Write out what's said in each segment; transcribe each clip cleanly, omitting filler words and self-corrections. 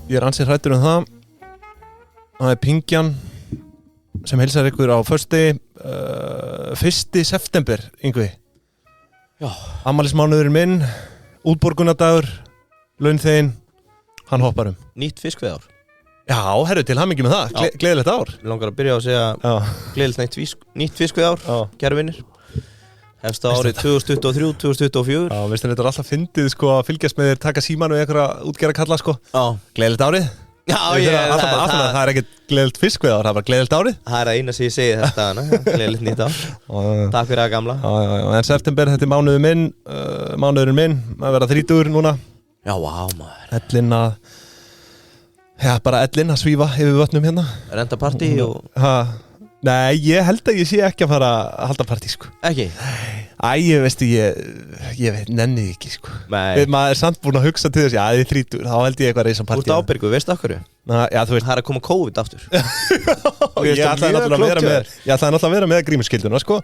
Ég ansið hrættur það. Það Pingjan sem heilsar ykkur á föstudegi 1. september, Yngvi. Já. Afmælismánuðurinn minn, útborgunardagur, launþeginn, hann hoppar Nýtt fiskveiðár. Já, herru, til hamingju með það, gleðilegt ár. Mér langar að byrja á að segja gleðilegt nýtt fiskveiðár, kæru vinnir. Hefst á árið 2023, 2024. Já, veistu, þetta alltaf fyndið sko að fylgjast með þér taka síman og einhverja útgerra kalla sko. Já. Gleðilegt árið. Já, það er ekkert gleðilegt fiskveiðár, það er bara gleðilegt árið. Það er eina sem ég segi þetta hana, gleðilegt nýtt ár. Takk fyrir að gamla. Já, en september, þetta er mánuðurinn minn, að vera 30 núna. Já, vá maður. Ellin að svífa yfir vötnum hérna. Renta partí og... Nei, ég held að ég sé ekki að fara að halda partí sko. Ekki? Ég veistu, ég nenni ekki sko. Nei. Maður er samt búin að hugsa til þess, ég er 30, þá held ég eitthvað að reysa partí. Þú ert ábyrgur, veistu okkur? Já, þú veist. Það er að koma COVID aftur. Ég ætlaði náttúrulega að vera með grímuskilduna sko.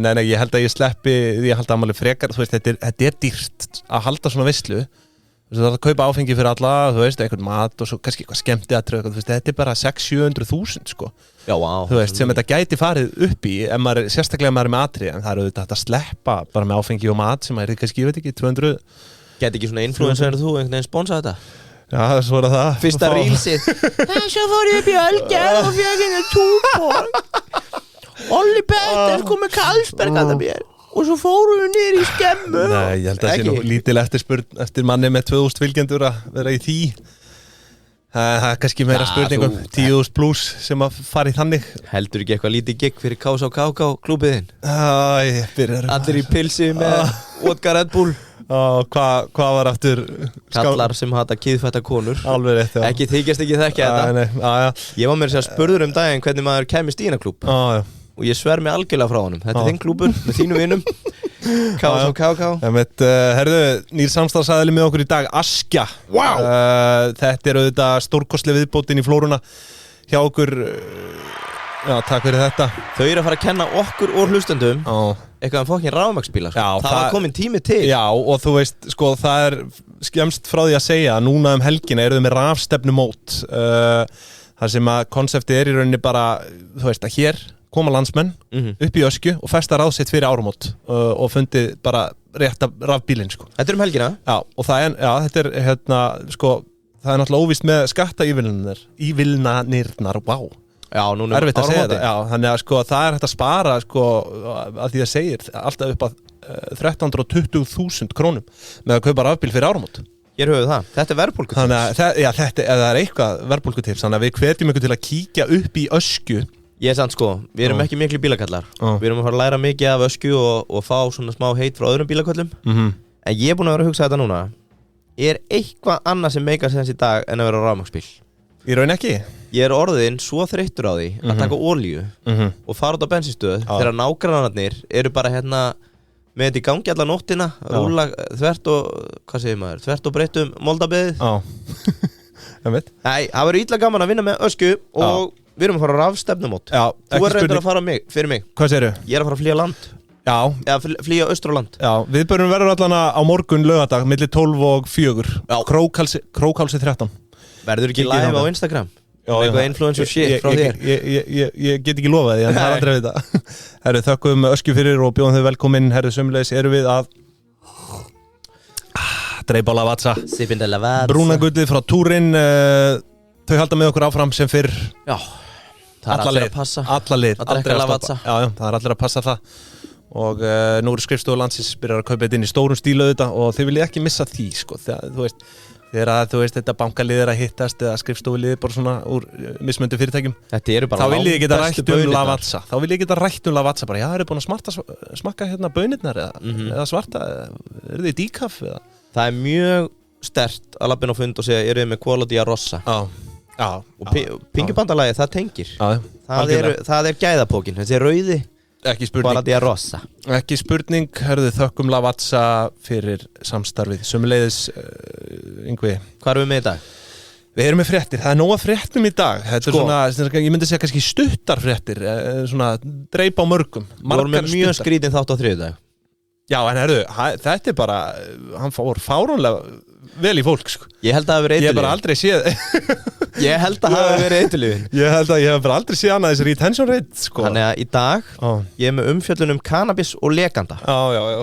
Nei, ég held að ég sleppi, ég held að maður frekar, þú veist, þetta er dýrt að halda svona veislu. Þú veist, að kaupa áfengi fyrir alla, þú veist, einhvern mat og svo kannski eitthvað skemmtiatriði, þú veist, þetta er bara 600-700.000 sko. Já, vá. Þú veist, sem þetta gæti farið upp í, sérstaklega maður er með atriði, en það er auðvitað að sleppa bara með áfengi og mat sem maður er kannski, ég veit ekki, 200. Gæti ekki svona influencer þú einhvern veginn sponsa þetta? Já, svo er það. Fyrsta reelsið. Svo fór ég upp í Ölgerð og fjög henni túborg. Olli Petters kom með Karlsberg að það mér. Og svo fórum við niður í Skemmu. Nei, ég held að það sé nú lítil eftirspurn eftir manni með 2000 fylgjendur að vera í því. Það er kannski meira spurningum 10.000 plus sem að fara í þannig. Heldur ekki eitthvað lítið gigg fyrir KSK klúbiðinn? Allir í pilsi með vodka Red Bull. Hvað var aftur? Kallar sem hata kýðfætta konur. Alveg rétt, já. Ekki þykjast ekki þekkja þetta. Ég var með þess að spurður daginn hvernig maður kemist í eina klúb. Og ég sver mig algjörlega frá honum. Þetta er þinn klúbur með þínum vinum. KSK. Herðu, nýr samstarfsaðili með okkur í dag, Askja. Wow. Þetta er auðvitað stórkostleg viðbótin í flóruna hjá okkur. Já, takk fyrir þetta. Þau eru að fara að kenna okkur og hlustendum eitthvað fokkin rafmagnsbílar. Það var komin tími til. Já, og þú veist, sko, það er skemmst frá því að segja að núna helgina eru þau með rafstefnumót. Það sem að konseptið er í rauninni bara, þú veist, að hér koma landsmenn upp í Öskju og festa ráð sitt fyrir áramót og fundið bara rétta rafbílinn sko. Þetta er helgina? Já, og þetta er hérna, sko, það er náttúrulega óvíst með skattaívilnanirnar, vá. Já, núna erfitt að segja þetta. Já, þannig að sko, það er hægt að spara sko, að því að segir, alltaf upp að 320.000 krónum með að kaupa rafbíl fyrir áramót. Hér höfum það. Þetta er verðbólgutips. Þannig að þetta er eitthvað verðbólgutips, þannig að við hvetjum ykkur til að kíkja upp í Öskju. Ég er sant sko, við erum ekki miklu bílakallar. Við erum að fara að læra mikið af Öskju og fá svona smá heit frá öðrum bílakallum. En ég er búin að vera að hugsa þetta núna. Er eitthvað annað sem meikar sens í dag en að vera rafmagnsbíl? Í raun ekki. Ég er orðinn svo þreyttur á því að taka olíu og fara út á bensinstöð þegar nágrannarnir eru bara hérna með þetta í gangi alla nóttina, rúlla þvert og breytt moldabeðið. Nei, það verður illa gaman að vinna með Öskju og við erum að fara að rafstefnumót. Þú er reyndur að fara fyrir mig. Hvað segirðu? Ég er að fara að flýja land. Já. Eða flýja austur á land. Já, viðbörun verður allan á morgun laugardag milli 12 og 4. Krókhálsi 13. Verður ekki live á Instagram? Eitthvað influencer shit frá þér? Ég get ekki lofað því, en það er aldrei við það. Herru, þökkum Öskju fyrir og bjóðum þau velkomin. Herru, sömulegis erum við að dreipa á Lavazza. Sippin de Lavazza. Brúnagullið frá Túrin. Þau halda með okkur áfram sem fyrr. Já. Það er allir að passa. Allir að drekka Lavazza. Já, það er allir að passa það. Og nú eru skrifstofu landsins byrjar að kaupa þetta inn í stórum stílu auðvitað og þið viljið ekki missa því sko. Þegar þú veist þetta bankalið er að hittast eða skrifstofulið bara svona úr mismöndu fyrirtækjum. Þetta eru bara þá vil ég geta rætt Lavazza. Bara, já, það eru búin að smakka hérna bönirnar eða svarta, eru þið í díkaf eða? Það er mjög sterkt að labbin á fund og segja, eru þið með quality a rossa? Já. Og pingjubandalagi, það tengir. Það er gæðapókin, þessi rauði. Ekki spurning. Quality a rossa. Ekki spurning, hörðu þökkum Lavazza fyrir samstarfið. Sömuleiðis, Yngvi. Hvað erum við með í dag? Við erum með fréttir, það er nóga fréttum í dag. Þetta er svona, ég myndi segja kannski stuttar fréttir, svona dreip á mörgum. Við vorum með mjög skrítinn þátt á þriðjudag. Já, en herru, þetta bara hann fór fáránlega vel í fólk sko. Ég held að það hafi verið Ég hef bara aldrei séð Ég held að það hafi verið eiturlyfin Ég held að ég hef bara aldrei séð annað þessi retention rate sko. Þannig að í dag ég er með umfjöllun cannabis og lekanda Já,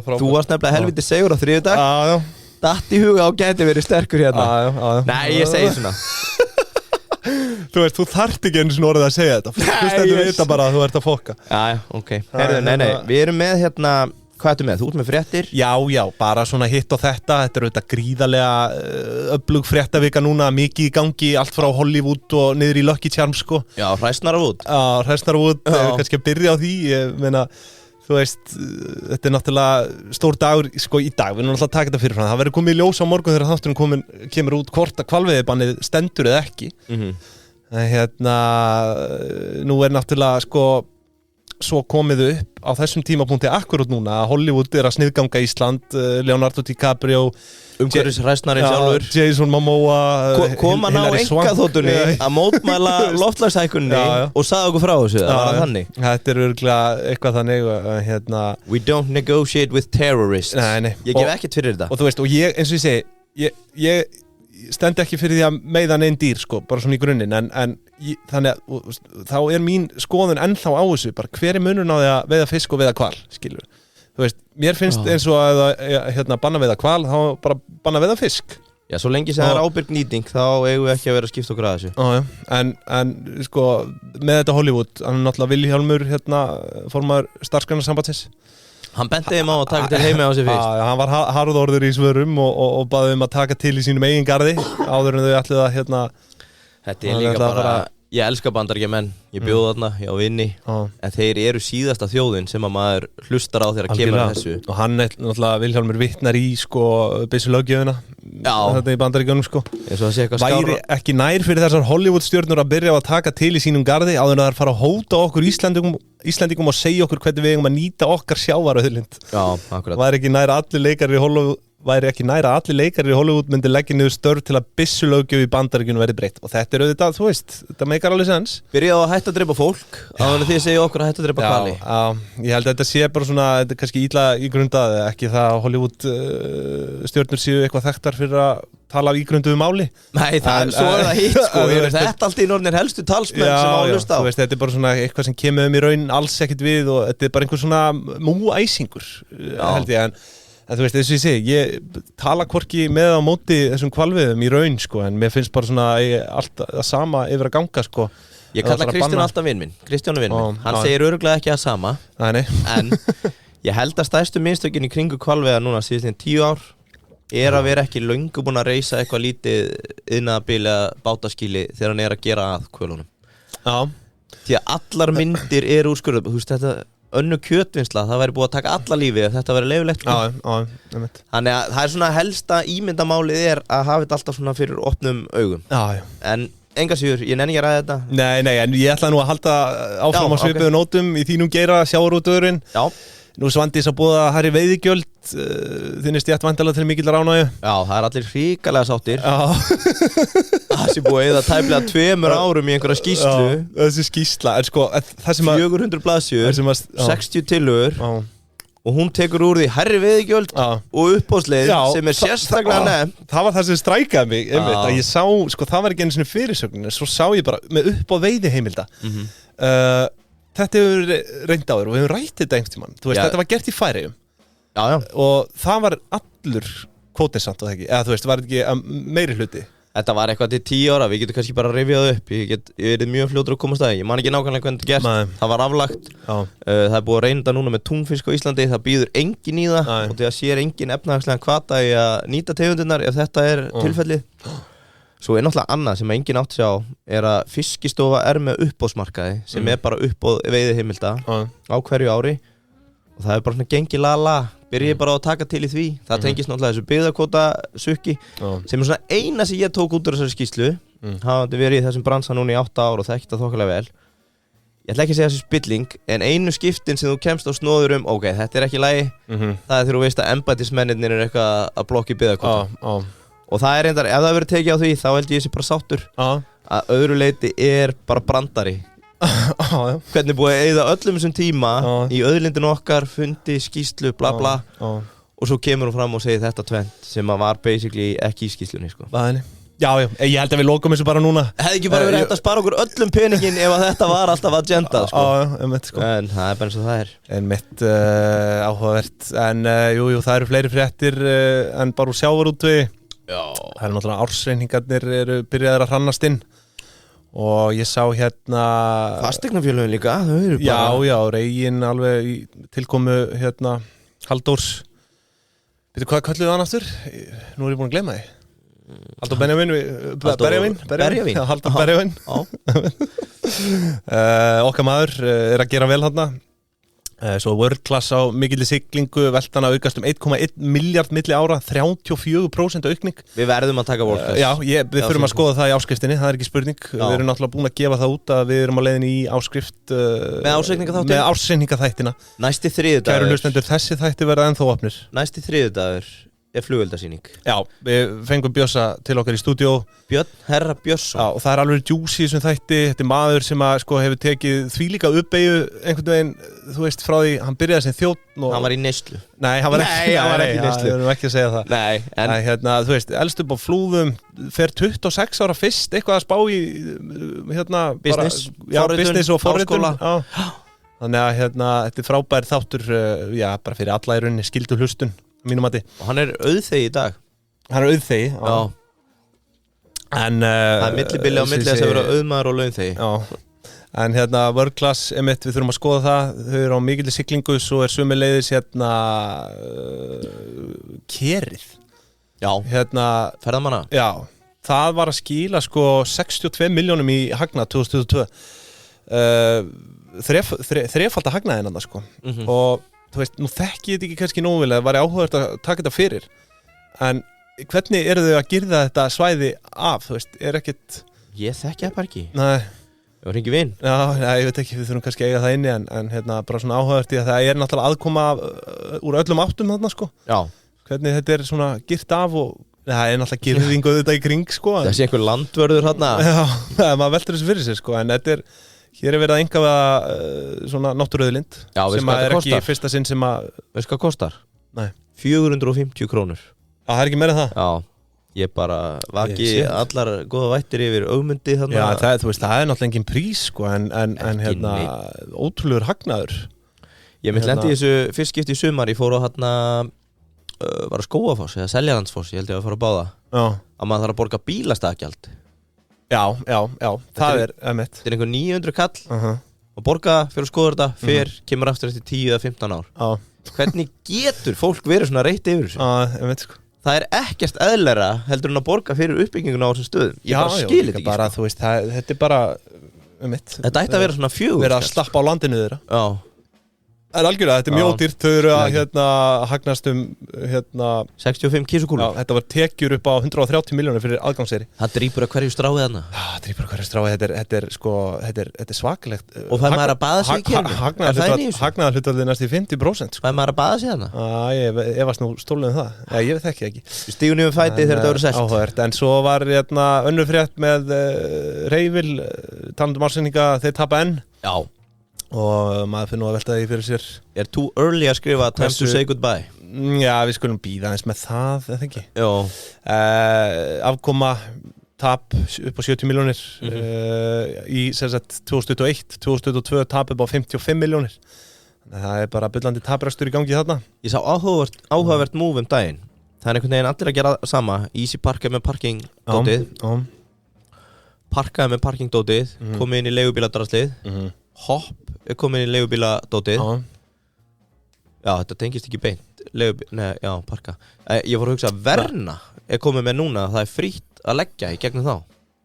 Þú varst nefnilega helviti segur á þriðjudag Já Datt í huga og gæti verið sterkur hérna Já Nei, ég segi svona Þú veist, þú þarft ekki einu svona orðið að segja þetta Þú stendur vita bara að þú ert að fokka Já, ok Herðu, nei, við erum með hérna Hvað ertu með? Þú ert með fréttir? Já, bara svona hitt og þetta Þetta er auðvitað gríðarlega öflug fréttavika núna Mikið í gangi, allt frá Hollywood og niður í Lucky Charms sko. Já, Hræsnarwood Kannski að byrja á því Ég meina, þú veist Þetta er náttúrulega stór dagur sko, í dag, við erum náttúrulega að taka þetta fyrir frá Það verður komið í ljós á morgun þegar þátturinn kemur út hvort að hvalveiðibannið stendur eða ekki Hérna, nú er náttúrulega sko svo komið upp á þessum tímapunkti akkurat núna að Hollywood er að sniðganga Ísland Leonardo DiCaprio Umhverfis hræsnarinn sjálfur Jason Momoa Kom hann á engaþóttunni að mótmæla loftslagshækkunni og sagði okkur frá þessu það var þannig Þetta er örgulega eitthvað þannig hérna. We don't negotiate with terrorists Nei. Ég gef ekkert fyrir þetta Og þú veist, og ég, eins og ég segi ég stend ekki fyrir því að meiða neinn dýr sko, bara svona í grunninn en þannig að þá er mín skoðun ennþá á þessu, bara hver er munurinn á því að veiða fisk og veiða hval, skilur þú veist, mér finnst eins og að hérna, banna veiða hval, þá bara banna veiða fisk Já, svo lengi sem það er ábyrg nýting þá eigum við ekki að vera að skipta okkur að þessu en sko, með þetta Hollywood hann er náttúrulega Vilhjálmur hérna, formaður starfsgreinasambandsins Hann benti þeim á að taka til heimi á sig fyrst Hann var harðorður í svörum og baði að taka til í sínum eigin garði áður en þau ætluðu að hérna Þetta er líka bara Ég elska Bandaríkjamenn, ég bjóð þarna, ég á vinni en þeir eru síðasta þjóðin sem að maður hlustar á þegar að kemur að þessu Og hann er náttúrulega Vilhjálmur vitnar í sko byssulöggjöfina þetta í Bandaríkjunum sko Væri ekki nær fyrir þessar Hollywood stjörnur að byrja á að taka til í sínum garði áður en það er fara að hóta okkur Íslendingum og segja okkur hvernig við eigum að nýta okkar sjávarauðlind Væri ekki nær að allir leikarir í Hollywood myndi leggja niður störf til að byssulöggjöf í Bandaríkjunum verði breytt og þetta er auðvitað, þú veist, þetta meikar alveg sens Byrjaðu að hætta að drepa fólk áður en þið segja okkur að hætta að drepa hvali Ég held að þetta sé bara svona, þetta er kannski illa í grundað ekki það að Hollywood stjörnur séu eitthvað þekktar fyrir að tala af ígrunduðu máli Nei, svo er það hitt sko, þetta allt í norðin helstu talsmenn sem á að hlusta á Þetta er bara svona eitthvað sem kemur í raun alls ekkert við og þetta er bara einhver svona múæsingur held ég En þú veist, þess að ég segi, ég tala hvorki með á móti þessum hvalveiðum í raun, sko, en mér finnst bara svona alltaf það sama yfir að ganga, sko. Ég kalla Kristján alltaf vinn minn, hann segir örugglega ekki það sama, Nei. En ég held að stærstu mistökin í kringu hvalveiða núna síðan 10 ár er að vera ekki löngu búin að reisa eitthvað lítið iðnaðarbil eða bátaskýli þegar hann er að gera að hvölunum. Því að allar myndir eru úrskurðar, þú veist þetta önnu kjötvinnsla, það væri búið að taka alla lífi ef þetta væri leyfilegt Þannig að það er svona helsta ímyndamálið er að hafa þetta alltaf svona fyrir opnum augum En enga síður, ég nenni ekki að ræða þetta Nei, en ég ætla nú að halda áfram á svipuðu nótum í þínum geira sjávarútvegurinn Nú Svandís að boða Harry veiðigjöld þinni stjætt væntanlega til mikill ránægju Já, það er allir hrikalega sáttir Það sé búið að tæplega 2 árum í einhverja skýrslu Þessi skýrsla, er sko 400 blaðsjur, 60 tillögur og hún tekur úr því Harry veiðigjöld og uppboðsleið sem er sérstaklega nefnt Það var það sem strækaði mig að ég sá, sko það var ekki einu sinni fyrirsögnin en svo sá ég bara með uppboð veiðiheimilda Þetta hefur reynd á þér og við hefum rætt þetta einhvern tímann Þú veist, þetta var gert í Færeyjum og það var allur kvótinssamt og það ekki, eða þú veist, var þetta ekki meiri hluti Þetta var eitthvað til 10 ára, við getum kannski bara rifjað upp Ég verið mjög fljótur að komast að ég man ekki nákvæmlega hvernig þetta gerst Það var aflagt Það er búið að reyna núna með túnfisk á Íslandi það býður engin í það og það sér engin efnahagslegan hvata í að nýta tegundirnar ef þetta er tilfellið Svo er náttúrulega annað sem enginn átti sig á er að Fiskistofa er með uppboðsmarkaði sem er bara uppboð veiðiheimilda á hverju ári og það er bara svona gengi byrjið bara á að taka til í því það tengist náttúrulega þessu byggðakvóta sukki sem er svona eina sem ég tók út úr þessari skýrslu hafði verið í þessum bransa núna í 8 ár og þekkt það þokkalega vel ég ætla ekki að segja þessi spilling en einu skiptin sem þú kemst á snóður ok, þetta er ekki í lagi það er þegar þú veist að embættismennirnir eru eitthvað að blokki byggðakvóta og það er reyndar, ef það verður tekið á því þá held ég þessi bara sáttur að öðru leyti er bara brandari hvernig búið að eyða öllum þessum tíma í auðlindin okkar, fundi, skýslu, bla bla og svo kemur hún fram og segir þetta tvent sem að var basically ekki í skýslunni sko. Já, ég held að við lokum þessu bara núna. Hefði ekki bara verið hægt að spara okkur öllum peningin ef að þetta var alltaf agenda sko. Sko. En það er bara eins og það er. En mitt áhugavert. En jú, það eru fleiri fréttir en bara úr sjávarútvegi. Já. Það eru náttúrulega ársreikningarnir eru byrjaðir að hrannast inn. Og ég sá hérna fasteignafélögin líka, þau eru bara Já, Reginn alveg í tilkomu hérna Halldórs. Veitu hvað kölluðu hann aftur? Nú er ég búin að gleyma því. Halldór Berjavín Halldór Berjavín okkar maður er að gera vel þarna svo World Class á mikilli siglingu veltan að aukast 1,1 miljard milli ára 34% aukning Við verðum að taka World Class Já, við þurfum að skoða það í áskriftinni, það er ekki spurning Við erum náttúrulega búin að gefa það út að við erum á leiðin í áskrift með ársreikningaþættina Næsti þriðjudagur Kæru hlustendur, þessi þætti verða ennþá opnir Næsti þriðjudagur er flugveldasýning Já, við fengum Bjössa til okkar í stúdíó Herra Bjösson Já, og það er alveg juicy í þessum þætti Þetta er maður sem að, sko, hefur tekið þvílíka uppeyju einhvern veginn, þú veist, frá því hann byrjaði sem þjónn Hann var í neyslu Nei, hann var ekki í neyslu Við erum ekki að segja það Nei, en hérna, þú veist, elst upp á Flúðum fer 26 ára fyrst eitthvað að spá í hérna, business, business og forritun Þannig að, hérna, þetta er frábær þáttur bara fyrir alla í rauninni skildu hlustun mínum mati. Og hann er auðþegi í dag. Hann er auðþegi, já. En það er millibili á milli þess að vera auðmaður og launþegi. Já. En hérna World Class, við þurfum að skoða það. Þau eru á mikilli siglingu, svo er sömuleiðis hérna Kerið. Já. Hérna ferðamanna. Já. Það var að skila sko 62 milljónum í hagnað 2022. Þrefalda hagnaðinn annars sko. Og þú veist, nú þekki ég þetta ekki kannski nógu vel að það var áhugavert að taka þetta fyrir en hvernig eru þau að girða þetta svæði af, þú veist, er ekkert Ég þekki það bara ekki Nei Ég var ekki vinn Já, ég veit ekki, við þurfum kannski að eiga það inni en hérna, bara svona áhugavert í að það er náttúrulega aðkoma úr öllum áttum þarna, sko Já Hvernig þetta er svona girt af og það er náttúrulega girðingu þetta í kring, sko Það sé einhver landvörður þarna Já, maður veltur þessu fyrir sig, sko en þetta er Hér er verið að engafa svona náttúruauðlind sem er ekki í fyrsta sinn sem að Veist hvað kostar? Nei 450 krónur Já, það er ekki meira en það? Já, ég bara vaki allar góða vættir yfir Ögmundi þannig Já, þú veist, það er náttúrulega engin prís sko en hérna, ótrúlegur hagnaður Ég mitt lendi í þessu fyrst skipti í sumar ég fór á hérna var að Skógafoss eða Seljalandsfoss, ég held ég að fara að báða Já Að maður þarf að borga bílastæðagjald Já, það er emitt Þetta er einhver 900 kall og borga fyrir að skoða þetta fyrr kemur aftur eftir 10 eða 15 ár Hvernig getur fólk verið svona reitt yfir þessu? Emitt sko Það er ekkert eðlera heldur en að borga fyrir uppbygginguna á þessum stöðum Ég bara skil þetta ekki bara, sko. Þú veist, þetta er bara emitt Þetta ætti að vera svona 4 Verið að slappa á landinu þeirra Já En algjörlega, þetta er mjög dýrt, þau eru að hagnast 65 kísukúlur. Já, þetta var tekjur upp á 130 milljónir fyrir aðgangseyri. Það drýpur að hverju stráið þarna. Já, drýpur að hverju stráið, þetta er svakalegt. Og fær maður að baða sig í kérnu? Hagnaðarhlutfallið næst í 50%. Fær maður að baða sig þarna? Ég efast nú stólið um það. Já, ég þekki ekki. Stígun yfir fæti þegar þetta verður selt. Áhugavert, en svo var önnur frétt með Reyfil, talandum ársendinga, þeir tapa enn. Já. Og maður fyrir nú að velta því fyrir sér Er too early að skrifa time to say goodbye? Já, við skulum bíða eins með það, eða ekki Jó Afkoma tap upp á 70 milljónir í sem sagt 2021 2022 tap upp á 55 milljónir það er bara byllandi tapræstur í gangi þarna Ég sá áhugavert move daginn Það er einhvern veginn allir að gera sama Easy Park með parking-dótið Parkaði með parking-dótið komið inn í leigubíladraslið Hopp er komin í leigubíladótið Já, þetta tengist ekki beint parka Ég fór að hugsa Verna er komin með núna Það er frítt að leggja í gegnum þá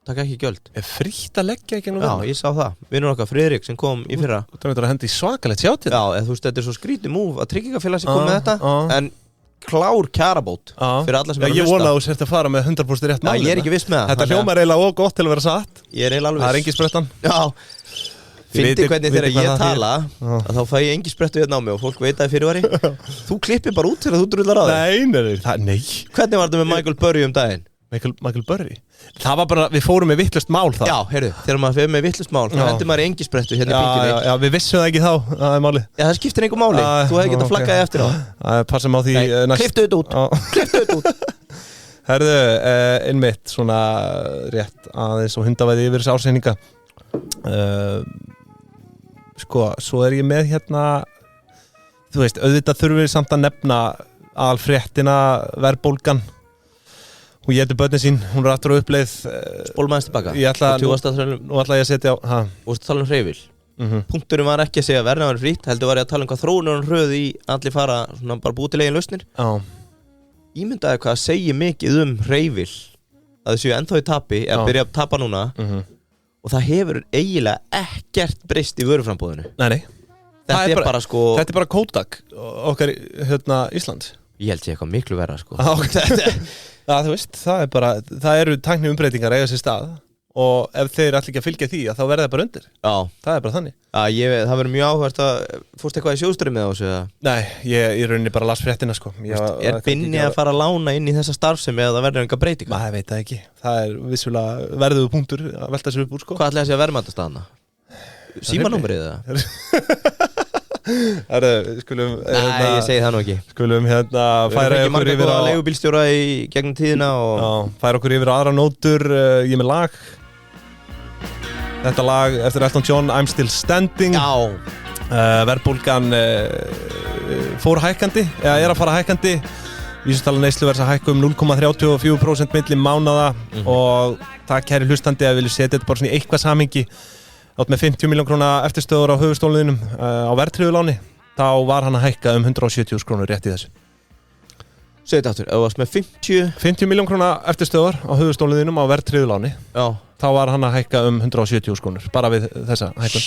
Takk ekki gjöld Er frítt að leggja í gegnum Verna? Já, ég sá það Vinnur okkar Friðrik sem kom í fyrra Þú veit að hendi svakalegt sjátt Já, þú veist, þetta er svo skrítið múf að tryggingafélag sem kom með þetta En klár kjarabót fyrir alla sem er að hlusta Ég vona að þú sért að fara með 100% rétt mál Ég er ekki viss með það Þetta hljómar eiginlega og gott til að vera satt Ég er eiginlega alveg Það er engi sprettan Já Fyndi hvernig þegar ég tala að þá fæ ég engi sprettu hérna á mig og fólk veit að fyrirvari Þú klippir bara út þegar þú drullar á þig Nei Hvernig var þetta með Michael Burry daginn? Michael Burry. Það var bara, við fórum með vittlust mál það. Já, heyrðu, þegar maður fyrir með vittlust mál þá hendur maður í engisprettu hérna í pinginni. Já, við vissum það ekki þá, það er málið. Já, það skiptir engu máli, þú hefði getað flaggaði eftir á. Passum á því næst. Klipptu þetta út. Herðu, einmitt svona rétt aðeins og hundavæði yfir þessu árseininga. Sko, svo ég með hérna, þú veist, auðvitað þurfum við samt að nefna aðalfréttina verðbólgan. Hún getur börnin sín, hún aftur á uppleið. Spólmaðist tilbaka. Nú ætla ég að setja á. Þú veist að tala hreyfil. Punkturinn var ekki að segja verðin var frýtt, heldur var ég að tala hvað þróunar hröð í allir fara svona bara búið til eigin lausnir. Ímyndaði hvað segir mikið hreyfil að þau séu ennþá í tapi, eða byrja að tapa núna og það hefur eiginlega ekkert breyst í vöruframbúðinu. Nei. Þetta er bara sko... Þetta er bara Kodak okkar Íslands. Ég held ég eitthvað miklu verra sko. Já, þú veist, það eru tækni umbreytingar eiga sér stað og ef þeir allir ekki að fylgja því þá verða það bara undir. Já. Það er bara þannig. Já, það verður mjög áhugavert að fórst eitthvað í sjóðströmmið með þessu eða? Nei, ég rauninni bara las fréttina sko. Er Binni að fara að lána inn í þessa starfsemi eða það verður einhver breytingar? Nei, ég veit það ekki. Það er vissulega verðuðu punktur að velta sér upp úr sko. Hvað ætlaði að segja verðmætastaðna? Símanúmerið eða? Skulum Nei, ég segi það nú ekki. Skulum færa okkur yfir á leigubílstjóra í gegnum tíðina og færa okkur yfir á aðra nótur. Ég með lag. Þetta lag eftir Elton John, I'm Still Standing. Verðbólgan fór hækkandi, eða er að fara hækkandi. Vísitala neysluverðs að hækka 0,34% milli mánaða og það kæri hlustandi að vilja setja þetta bara svona í eitthvað samhengi. Átt með 50 milljón króna eftirstöður á höfuðstólunum á verðtryggðu láni, þá var hann að hækka 170.000 krónur rétt í þessu. Segðu þetta aftur, ef þú varst með 50 milljón króna eftirstöður á höfuðstólunum á verðtryggðu láni, þá var hann að hækka 170.000 krónur, bara við þessa hækkun.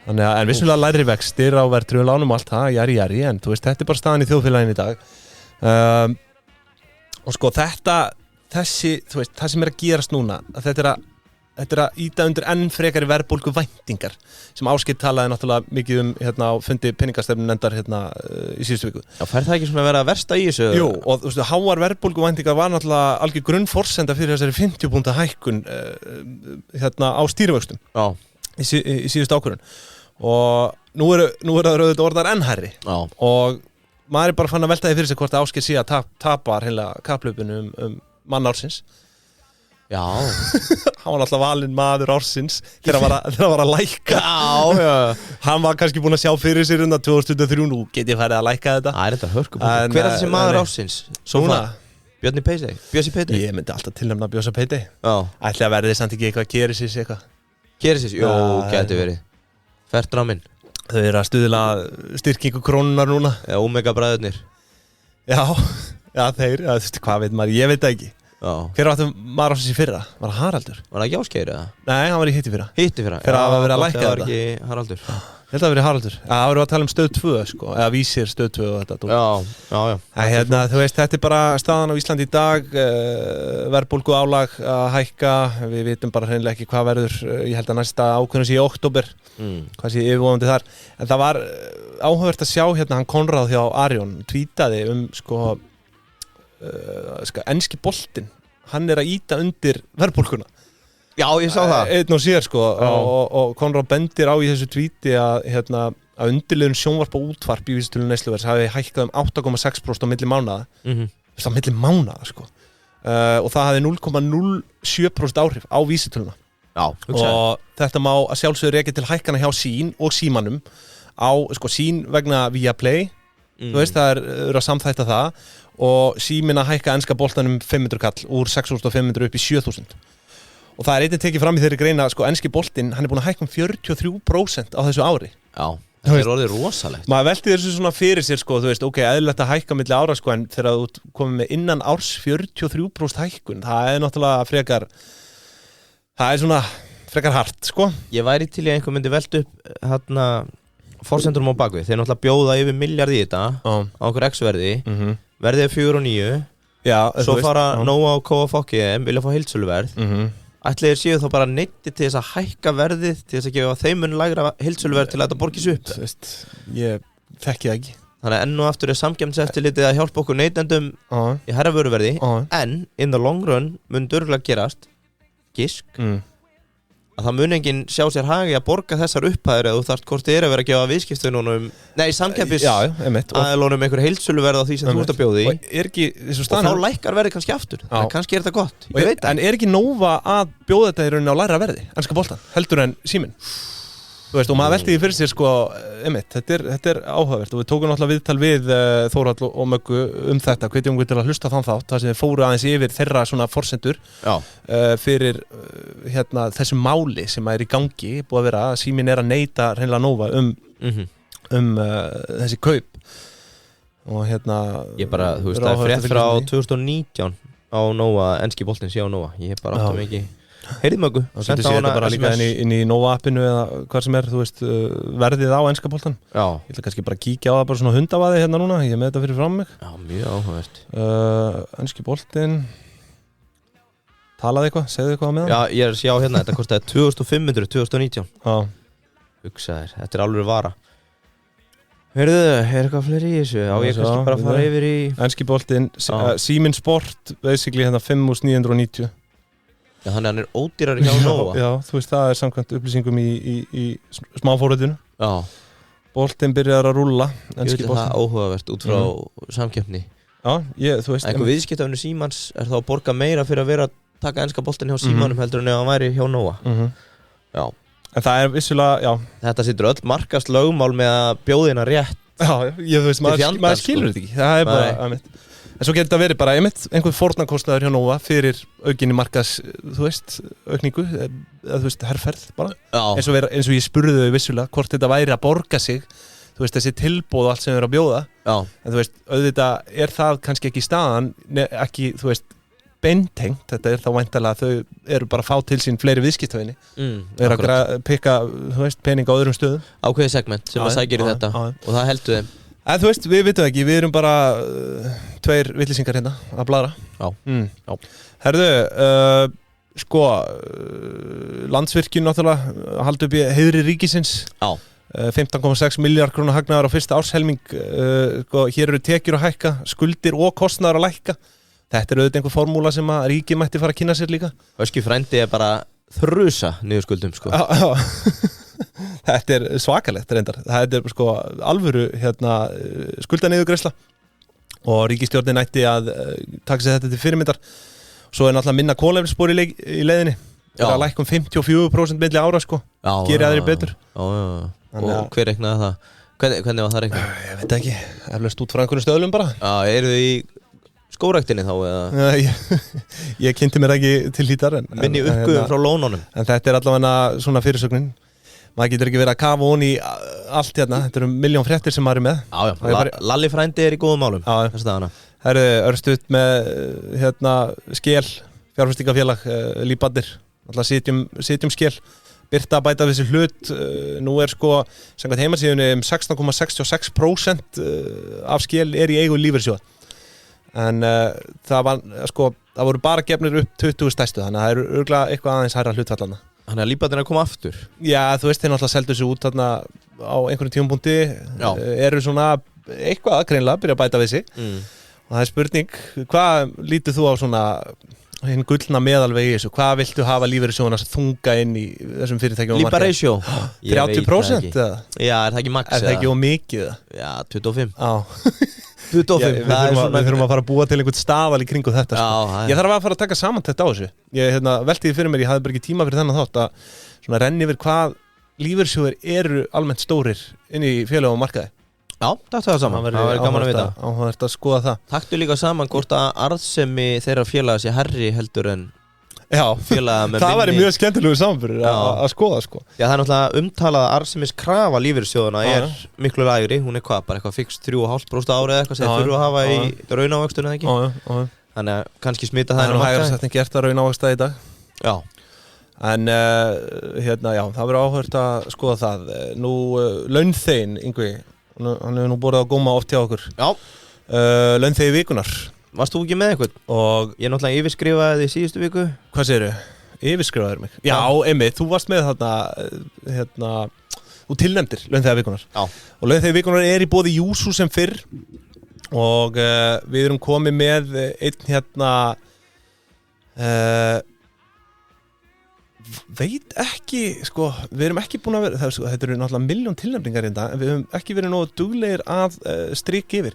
Þannig að, en vissulega lægri vextir á verðtryggðu lánum og allt það, jari, en þú veist, þetta er bara staðan í þjóðfélaginu í dag. Og sko þessi, þú veist, það sem er að gerast núna, að þetta er að ýta undir enn frekari verðbólgu væntingar sem Ásgeir talaði náttúrulega mikið á fundi peningastefnunefndar í síðustu viku. Já, fær það ekki svona að vera versta í þessu? Jú, og þú veist, háar verðbólgu væntingar var náttúrulega algjör grunnforsenda fyrir þessari 50 púnta hækkun á stýrivöxtum í síðustu ákvörðun. Og nú er það auðvitað orðar enn hærri. Og maður er bara fann að velta því fyrir sig hvort Ásgeir sé að tapa hreinlega kapphlaupinu mann ársins. Já. Hann var alltaf valinn maður ársins þegar hann var að lækka. Já. Hann var kannski búinn að sjá fyrir sér 2023, nú get ég farið að lækka þetta. Það er þetta hörkubúið. Hver er þessi maður ársins? Svona Björni Peitey? Bjössi Peitey? Ég myndi alltaf tilnefna Bjössa Peitey. Já. Ætli að verði samt ekki eitthvað Keresis eitthvað. Keresis? Jó, gæti verið. Fært ráminn. Þau eru að stuðla styrkingu krónunar núna. Omega bræðurnir. Já, þeir, þú veist, hvað veit maður, ég veit það ekki. Hver var þetta maður ársins í fyrra? Var það Haraldur? Var það ekki Ásgeir eða? Nei, hann var í hitti fyrra. Fyrir að vera að lækka þetta. Það var ekki Haraldur. Ég held að það verið Haraldur. Það voru að tala Stöð 2 sko, eða Vísir Stöð 2 og þetta. Já. Þú veist, þetta er bara staðan á Íslandi í dag, verðbólgu álag að hækka, við vitum bara hreinlega ekki hvað verður, ég held að næsta ákveðin sé í október, hvað sé yfirvofandi þar. En það var áhugavert að sjá hann Konráð hjá Arion, tweetaði sko enski boltinn, hann er að ýta undir verðbólguna. Já, ég sá það. Einn og sér sko og Konráð bendir á í þessu tweeti að undirliðun sjónvarp og útvarp í vísitölu neysluverðs hafi hækkað 8,6% á milli mánaða. Á milli mánaða sko. Og það hafi 0,07% áhrif á vísitöluna. Já, og þetta má að sjálfsögðu rekja til hækkana hjá Sín og Símanum á Sín vegna Viaplay. Þú veist, það er að samþætta það og Síminn að hækka enska boltanum 500 kall úr 6.500 upp í 7.000 og það er einnig tekið fram í þeirri greina enski boltinn, hann er búin að hækka 43% á þessu ári. Já, það er orðið rosalegt. Maður velti þessu svona fyrir sér sko, þú veist, ok, eðlilegt að hækka milli ára sko, en þegar þú komið með innan árs 43% hækkun, það er náttúrulega frekar hart sko. Ég væri til í að einhver myndi velta upp forsendurum á bakvið, þeir náttúrulega bjóða yfir milljarð í þetta á okkur X-verði, verðið er 4 og 9, svo fara Nóa og Kóa Fokki vilja fá heildsöluverð, ætli þeir séu þá bara neyddir til þess að hækka verðið, til þess að gefa þeim mun lægra heildsöluverð til að þetta borgis upp. Þú veist, ég þekki það ekki. Þannig að enn og aftur samkeppniseftirlitið að hjálpa okkur neytendum í hærra vöruverði en in the long run mun örugglega gerast gisk að það mun enginn sjá sér hagi að borga þessar upphæðir eða þú þarft hvort þið að vera að gefa viðskiptunum samkeppis aðlunum einhver heildsöluverð á því sem þú ert að bjóði og þá lækkar verði kannski aftur kannski þetta gott, ég veit en ekki Nova að bjóða þetta í rauninni á lægra verði enska boltan, heldur en Síminn þú veist, og maður velti því fyrir sér sko þetta áhugavert og við tókum náttúrulega viðtal við Þórhall og Möggu þetta, hvetjum við til að hlusta þann þátt þar sem við fóru aðeins yfir þeirra svona forsendur fyrir þessu máli sem er í gangi búið að vera að Síminn að neita hreinlega Nova þessi kaup og ég bara, þú veist, það frétt frá 2019 á Nova, enski boltinn sé á Nova ég bara áttum ekki heyrið Möggu og þetta sé þetta bara líka inn í Nova appinu eða hvað sem þú veist, verðið á enska boltan ég ætla kannski bara að kíkja á það bara svona hundavaði núna, ég með þetta fyrir fram mig mjög áhugavert enski boltinn talaði eitthvað, segðu eitthvað með hann ég sjá þetta kostaði 2500 2019 hugsaðir, þetta alveg vara heyrðu, eitthvað fleiri í þessu ég kannski bara fara yfir í enski boltinn, Síminn Sport basically 5.990 Já, þannig að hann ódýrari hjá Nova Já, þú veist, það samkvæmt upplýsingum í smáfóruðinu Boltinn byrjar að rúlla Ég veit það áhugavert út frá samkeppni Já, þú veist Einhver viðskiptafinu Símans þá að borga meira fyrir að vera að taka enska boltinn hjá Símanum heldur en ef hann væri hjá Nova Já En það vissulega, já Þetta situr öll markast lögmál með að bjóðina rétt Já, þú veist, maður skilur þetta ekki Það bara, en svo getur þetta verið bara einhver fórnarkostnaður hjá Nova fyrir aukinni markas, þú veist, aukningu eða þú veist, herferð bara eins og ég spurði þau vissulega hvort þetta væri að borga sig þú veist, þessi tilboð og allt sem þau eru að bjóða en þú veist, auðvitað það kannski ekki staðan ekki, þú veist, beintengt þetta þá væntanlega að þau eru bara að fá til sín fleiri viðskiptavinni þau eru að pikka, þú veist, pening á öðrum stöðum ákveðið segment sem að sækir í þetta og það heldur þeim En þú veist, við vitum ekki, við erum bara tveir vitlýsingar hérna að bladra. Já. Herðu, Landsvirkjun náttúrulega haldi upp í heiðri ríkisins. 15,6 miljardar króna hagnaðar á fyrsta árshelming. Hér eru tekjur að hækka, skuldir og kostnaðar að lækka. Þetta auðvitað einhver formúla sem að ríkið mætti fara að kynna sér líka. Öski frændi bara þrusa niður skuldum, sko. Já. Þetta svakalegt reyndar þetta alvöru skuldaneyðugreiðsla og ríkisstjórnin ætti að taka sér þetta til fyrirmyndar svo náttúrulega minna kolefnisspor í leiðinni það að lækka 54% milli ára gerir aðrir betur og hver reiknaði það? Hvernig var það reiknað? Ég veit ekki, eflaust út frá einhvern stöðlum bara eru þið í skóræktinni þá? Ég kynnti mér ekki til hlítar minni uppgöfum frá lónunum en þetta allavega svona fyrirsögnin maður getur ekki verið að kafa honi í allt þetta eru miljón fréttir sem maður er með Lalli frændi í góðum málum Herðu, örstuðt með Skél, fjárfestingafélag Lífbaddir, alltaf sitjum Skél Birta að bæta við þessi hlut nú samkvæmt heimasíðunni 16,66% af Skél í eigu lífeyrissjóða en það voru bara gefnir upp 20 stærstu þannig að það eru örugglega eitthvað aðeins hærra hlutfallana Þannig að Lífbaddirinn að koma aftur Já, þú veist, þeir náttúrulega seldu sig út þarna á einhverjum tímapunkti eru svona eitthvað greinlega að byrja að bæta við sig og það er spurning, hvað lítur þú á svona hinn gullna meðalvegi þessu, hvað viltu hafa lífeyrissjóðuna þunga inn í þessum fyrirtækjum Líba ratio 30% eða? Já, er það ekki max? Er það ekki ómikið? Já, 25 Við þurfum að fara að búa til einhvern staðal í kringu þetta Ég þarf að fara að taka samantekt á þessu Ég velti því fyrir mér, ég hafði bara ekki tíma fyrir þennan þátt að svona renni yfir hvað lífeyrissjóðir eru almennt stórir inn í félögum og markaði Já, takk það saman, það verður gaman að vita Áhugavert að skoða það Taktu líka saman hvort að arðsemi þeirra félaga sé herri heldur en Já, það væri mjög skemmtilegu samanburður að skoða Já, það er náttúrulega umtalað að arðsemis krafa lífeyrissjóðuna er miklu lægri hún hvað, bara eitthvað fixt 3,5% ári eða eitthvað sem þurfa að hafa í raunávöxtun eða ekki Þannig að kannski smita það Það er hægara setning gert að raunávöxta í dag Já En það verður áhugavert að skoða það Nú, launþeginn, Yngvi hann hefur nú borðið á góma oft hjá okkur Já Launþegi vikunar Varst þú ekki með eitthvað? Og ég náttúrulega yfirskrifaði þið síðustu viku Hvað segirðu? Yfirskrifaður mig? Já, einmitt, þú varst með þarna þú tilnefndir launþega vikunar og launþegi vikunar í boði Júsú sem fyrr og við erum komið með einn hérna veit ekki sko, við erum ekki búin að vera þetta eru náttúrulega milljón tilnefningar en við höfum ekki verið nógu duglegir að strika yfir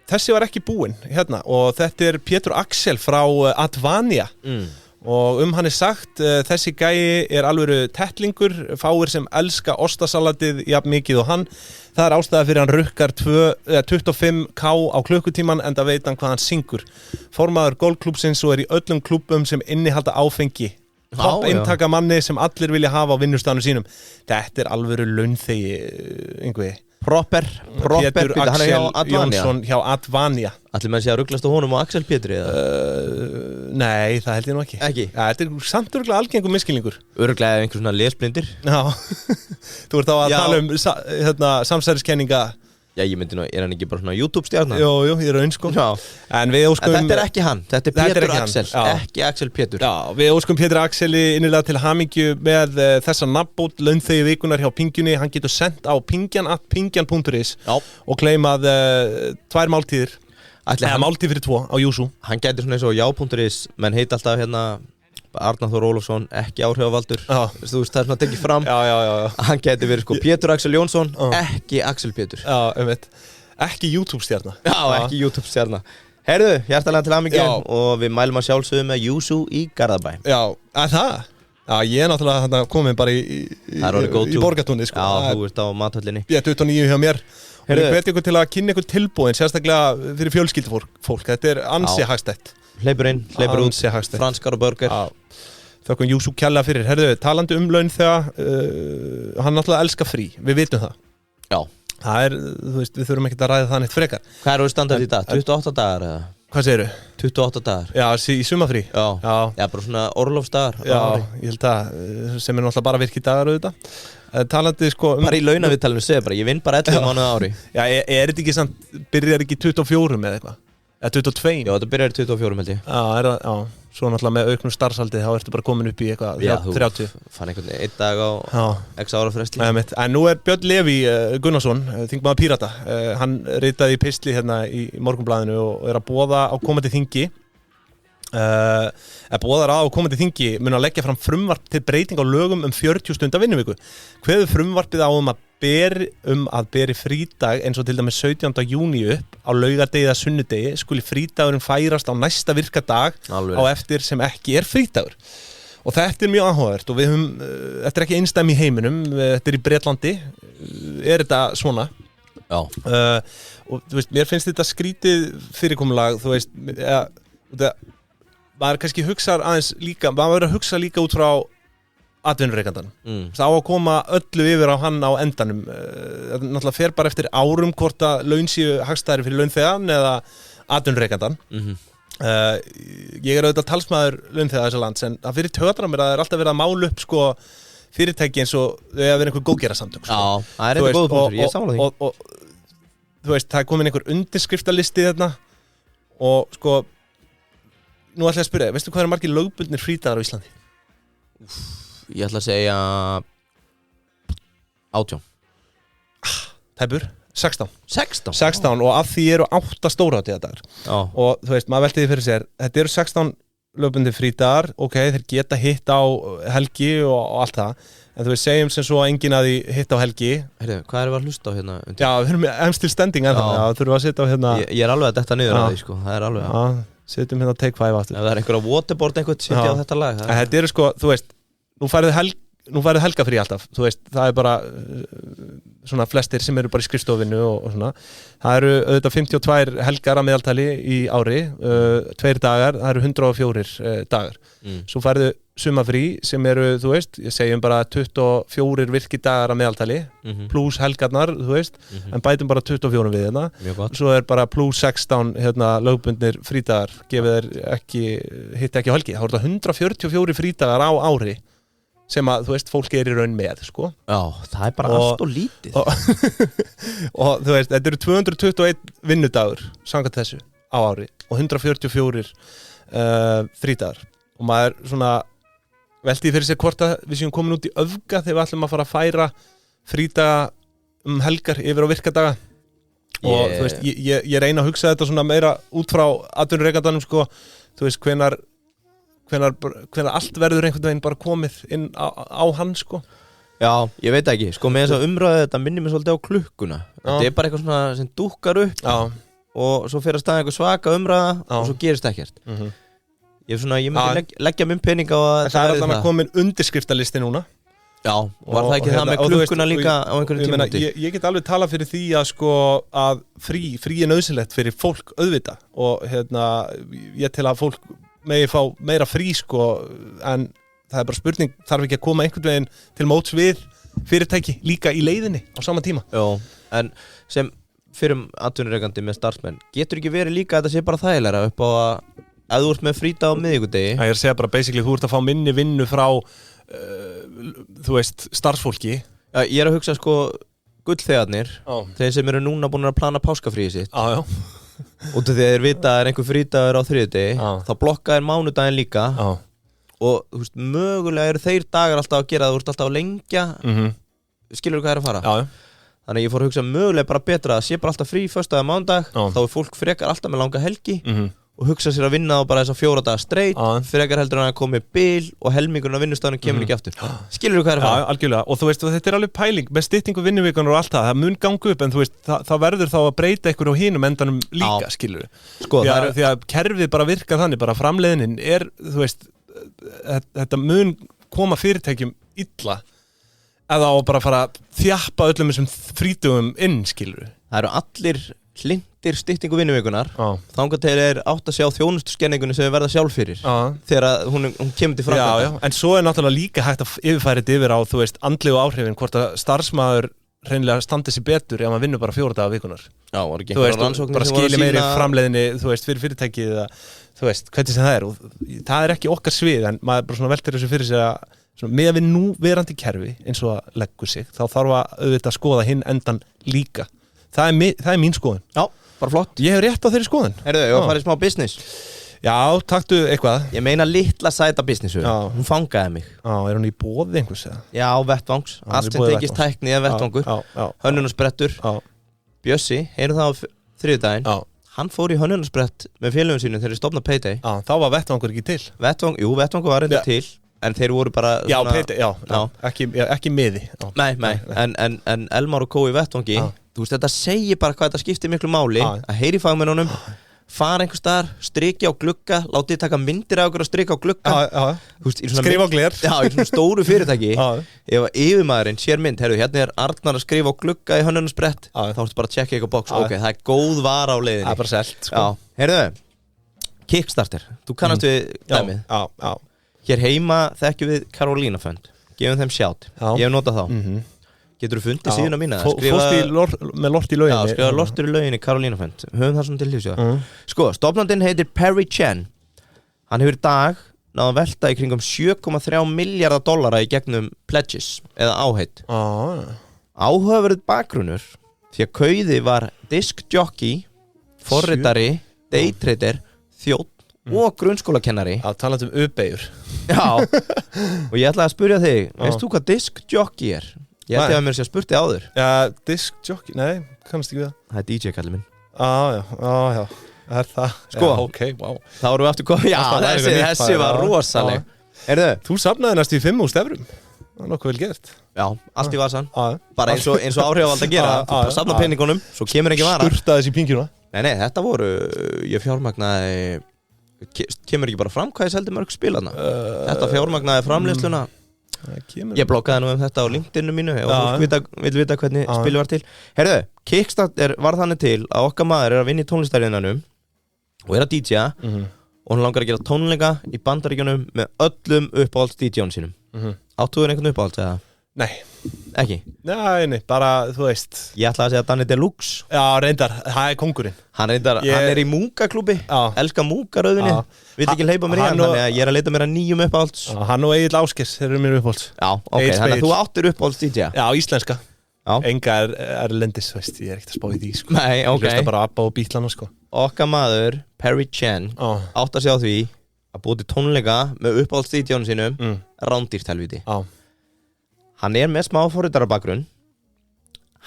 þessi var ekki búinn hérna og þetta er Pétur Axel frá Advania og hann sagt þessi gæi er alvöru tettlingur fáir sem elska ostasalatið jafn mikið og hann það er ástæða fyrir hann rukkar 25k á klukkutíman en það veit hann hvað hann syngur formaður golfklúbbsins og í öllum klúbbum sem innihalda áfengi topp inntaka manni sem allir vilja hafa á vinnustanum sínum þetta er alvöru launþegi yngvi Proper Pétur Axel Jónsson hjá Advania Allir menn sé að rugglast á honum og Axel Pétri Nei, það held ég nú ekki þetta er samt örgulega algengum misskilningur Örgulega einhver svona lesblindir Já, þú ert á að tala um samsæriskenninga Já, ég myndi nú, hann ekki bara svona YouTube-stjarnar? Jú, ég raun sko En þetta er ekki hann, þetta er Pétur Axel ekki Axel Pétur Já, við óskum Pétur Axeli innilega til hamingju með þessa nafnbót launþegi vikunar hjá Pingjunni hann getur sendt á pingjan.is og claimað 2 máltíðir máltíð fyrir 2 á Júsú Hann getur svona eins og já.is menn heit alltaf hérna Arnar Þór Ólafsson, ekki áhrifavaldur Þú veist, það er svona tekið fram Hann getur verið sko Pétur Axel Jónsson ekki Axel Pétur Ekki YouTube-stjarna ekki YouTube-stjarna Heyrðu, hjartalega til hamingju og við mælum að sjálfsögðu með Júsú í Garðabæ það? Já, ég er náttúrulega komin bara í Borgartúni sko. Já, þú ert á mathöllinni Ég er 29 hjá mér og ég hveti ykkur til að kynna ykkur tilbúin sérstaklega fyrir fjölskyldufólk Þetta er ansi hagstætt Hleypur inn, hleypur út, franskar og burger Þökkum Júsú kjærlega fyrir Herðu, talandi launþega hann náttúrulega elskar frí, við vitum það Já Það er, þú veist, við þurfum ekki að ræða það neitt frekar Hvað eru standard í dag? 28 dagar eða? Hvað segirðu? 28 dagar Já, í sumafrí Já, bara svona orlofsdagar Já, ég held að, sem er náttúrulega bara virkidagar auðvitað Talandi sko Bara í launaviðtalinu segir bara, ég vinn bara 11 mánuði á ári Já, er þetta ekki samt, byrjar ekki 24 með eitthvað? Eða 22? Já, þetta byrjar 24 held ég Já, svo náttúrulega með auknum starfsaldi þá ertu bara komin upp í eitthvað 30 Fann einhvern einn dag á x ára fresti En nú er Björn Leví Gunnarsson, þingmaður Pírata hann ritaði í pistli hérna í Morgunblaðinu og er að boða á komandi þingi boðar á komandi þingi mun að leggja fram frumvarp til breyting á lögum 40 stunda vinnuviku kveður frumvarpið á að beri frídag eins og til dæmis 17. júní upp á laugardegi eða sunnudegi skuli frídagurinn færast á næsta virka dag á eftir sem ekki er frídagur og þetta er mjög áhugavert og við höfum, þetta er ekki einsdæmi í heiminum þetta er í Bretlandi er þetta svona og þú veist, mér finnst þetta skrítið fyrirkomulag þú veist, maður kannski hugsar aðeins líka maður verður að hugsa líka út frá atvinnureikandan það á að koma öllu yfir á hann á endanum það náttúrulega fer bara eftir árum hvort að laun séu hagstæðari fyrir launþegan eða atvinnureikandan ég er auðvitað talsmaður launþega þessa lands en það fyrir töðra mér að það er alltaf verið að mála upp sko fyrirtæki eins og þau hafa verið einhver góðgerasamtök Já, það er eitthvað góð punktur, ég sammála því og þú veist, það er komin einhver undirskriftalisti þarna og sko nú ætla ég að spyrja, veistu hvað eru margir lögbundnir frídagar á Íslandi? Ég ætla að segja 18 Tæpur? 16 16 og af því eru 8 stórhátíðardagar og þú veist, maður velti því fyrir sér þetta eru 16 lögbundnir frídagar ok, þeir geta hitt á helgi og allt það en þú veist, segjum sem svo að enginn að því hitt á helgi Heyrðu, hvað erum við að hlusta á hérna? Já, við erum still standing en það þurfum við að setja á hérna Ég er alveg að detta niður á því, sko, það er alveg setjum hérna take 5 aftur Ef það er einhver að waterboard einhvern setja á þetta lag Þetta eru sko, þú veist, nú færðu helgafrí alltaf, þú veist, það er bara svona flestir sem eru bara í skrifstofinu og svona, það eru auðvitað 52 helgar að meðaltali í ári 2 dagar, það eru 104 dagar, svo færðu sumafrí sem eru, þú veist, ég segjum bara 24 virkidagar að meðaltali pluss helgarnar, þú veist en bætum bara 24 við hérna svo er bara pluss 16 hérna lögbundnir frídagar, gefið þeir hitta ekki á helgi, þá er þetta 144 frídagar á ári sem að, þú veist, fólk er í raun með, sko. Já, það er bara allt og lítið. Og þú veist, þetta eru 221 vinnudagur, samkvæmt þessu, á ári og 144 frídagar. Og maður svona, velti fyrir sér hvort að við séum komin út í öfga þegar við ætlum að fara að færa frídaga helgar yfir á virkadaga og þú veist, ég reyna að hugsa þetta svona meira út frá atvinnurekandanum sko, þú veist, hvenær allt verður einhvern veginn bara komið inn á hann sko. Já, ég veit ekki, sko með þess að umræðu þetta minnir mér svolítið á klukkuna. Þetta bara eitthvað svona sem dúkkar upp og svo fyrir að staða einhver svaka umræða og svo gerist ekkert. Ég myndi leggja minn pening á að það er þannig að komin undirskriftalisti núna. Já, var það ekki það með klukkuna líka á einhverjum tímapunkti? Ég get alveg talað fyrir því að sko að frí er nauðsynlegt fyrir fólk auðvita og ég tel að fólk megi fá meira frí sko en það er bara spurning, þarf ekki að koma einhvern veginn til móts við fyrirtæki líka í leiðinni á sama tíma? Já, en sem fyrir atvinnurekandi með starfsmenn, getur ekki verið líka að þetta sé bara þægilega upp á að þú ert með frídag á miðvikudegi? Það er að segja bara basically, þú ert að fá minni vinnu frá þú veist, starfsfólki. Já, ég er að hugsa sko gullþegarnir, þeir sem eru núna búin að plana páskafríið sitt. Já. Út af því að þeir vita að einhver frídagur á þriðjudegi, þá blokka þeir mánudaginn líka. Og þú veist, mögulega eru þeir dagar alltaf að gera, þú ert alltaf að lengja. Skilur þú hvað er að fara? Já. Þannig að ég fór að hugsa mögulega bara betra að sé bara alltaf frí föstudag og mánudag, þá er fólk frekar alltaf með langa helgi. Og hugsa sér að vinna á bara þess að 4 daga straight frekar heldur en að komi bil og helmingurinn á vinnustafnum kemur ekki aftur. Skilur þú hvað er að fara? Já, algjörlega, og þú veist, þetta er alveg pæling með styttingu vinnuvíkunar og allt það mun ganga upp en þú veist, það verður þá að breyta ykkur á hinum endanum líka, skilur sko, því að kerfið bara virkar þannig, bara framleiðnin er, þú veist, þetta mun koma fyrirtækjum illa eða á bara fara að þjappa öllum þessum frítugum inn, skilur. Það eru allir hlindir styttingu vinnuvíkunar þangað til átt að sjá þjónustuskenningunni sem við verða sjálf fyrir þegar hún kemur til framkvæmda. Já, en svo er náttúrulega líka hægt að yfirfæra þetta yfir á, þú veist, andlegu áhrifin hvort að starfsmaður hreinlega standi sér betur ef maður vinnur bara 4 daga vikunar. Já, var ekki einhverjar rannsóknir bara skili meiri framleiðinni, þú veist, fyrir fyrirtækið eða, þú veist, hvernig sem það er og það er ekki okkar svið en maður bara svona veltir þessu fyrir sig að með við nú verandi kerfi eins og að leggur sig, þá þarf að auðvitað skoða hinn endan líka. Það er mín skoðun. Já, bara flott. Ég hef rétt á þeirri skoðun. Heyrðu, ég var að fara í smá business. Já, taktu eitthvað. Ég meina litla sæta businessu. Hún fangaði mig. Já, er hún í boði einhvers eða? Já, vettvangs. Allt sem tengist tækni eða vettvangur. Hönnunarsprettur. Bjössi, heyrðu það á þriðjudaginn. Hann fór í hönnunarspret með félögum sínum þegar þeir stofna Payday. Já, þá var vettvangur ekki til. Vettvangur var reyndar til. En þeir voru bara svona... Payday, ekki miði. Nei, en Elmar og Kó í vettvangi, þú veist, þetta segir bara hvað þetta skiptir miklu máli að heyri fagmennunum, fara einhvers staðar, strikja á glugga, látið taka myndir af okkur og strika á glugga. Skrifa á gler. Já, í svona stóru fyrirtæki. Ef yfirmaðurinn sér mynd, heyrðu, hérna er Arnar að skrifa á glugga í hönnunarspret, þá ertu bara að checka eitthvað box. Ok, það er góð vara á leiðinni. Það er bara selt, sko. Heyrðu, Kickstarter, þú kannast við dæmið. Já. Hér heima þekkjum við Carolina Fund, gefum þeim sjátt. Ég hef notað þá. Getur þú fundið síðuna mína? Með lort í lauginni. Já, skrifa lortur í lauginni Carolina Fund. Höfum það svona til hljóðsjóða. Sko, stofnandinn heitir Perry Chen. Hann hefur í dag náð að velta í kringum $7,3 miljardar í gegnum pledges eða áheit. Áhugaverð bakgrunnur því að kauði var diskjockey, forritari, daytrader, þjónn og grunnskólakennari. Já, talandi uppeyjur. Já, og ég ætlaði að spyrja þig, veist þú hvað diskjockey er? Ég ætti að mér sé að spurti áður. Já, diskjockey, nei, kannast ekki við það. Það er DJ kallið minn. Já, það er það. Sko, ok, wow. Þá erum við aftur komið, já, þessi var rosaleg. Þú safnaði næstu í 5.000 evrum. Það er nokkuð vel gert. Já, allt í vasan. Bara eins og áhrifavald að gera. Þú bara safna peningunum, svo kemur ekki vara. Sturtaði þessi pingjuna. Nei, þetta voru, ég fjármagnaði, kemur ekki bara fram hvað ég seldi mörg spilaðna. Þetta fjármagnaði framleiðsluna. Ég bloggaði nú þetta á LinkedInu mínu og fólk vil vita hvernig spilið var til. Heyrðu, Kickstarter var þannig til að okkar maður er að vinna í tónlistariðinanum og er að DJ-a og hann langar að gera tónleika í Bandaríkjunum með öllum uppáhalds DJ-ánum sínum. Áttu þér einhvern uppáhalds eða? Nei. Ekki? Nei, bara, þú veist. Ég ætlaði að segja Danny Deluxe. Já, reyndar, það er kóngurinn. Hann er í Múkaklúbbi, elskar Múkaröðinni. Vill ekki hleypa mér í hann, þannig að ég er að leita mér að nýjum uppáhalds. Hann og Egill Ásgeirs eru mér uppáhalds. Já, ok, þannig að þú áttir uppáhalds DJ. Já, íslenska. Enga erlendis, veist, ég er ekkert að spá í því, sko. Nei, ok. Ég hlusta bara ABBA og Beatlana, sko. Okkar maður, Perry Chen, átt að sjá því að búið til tónleika með uppáhalds DJ-ánum sínum, rándýrt helviti Já. Hann með smá forritara bakgrunn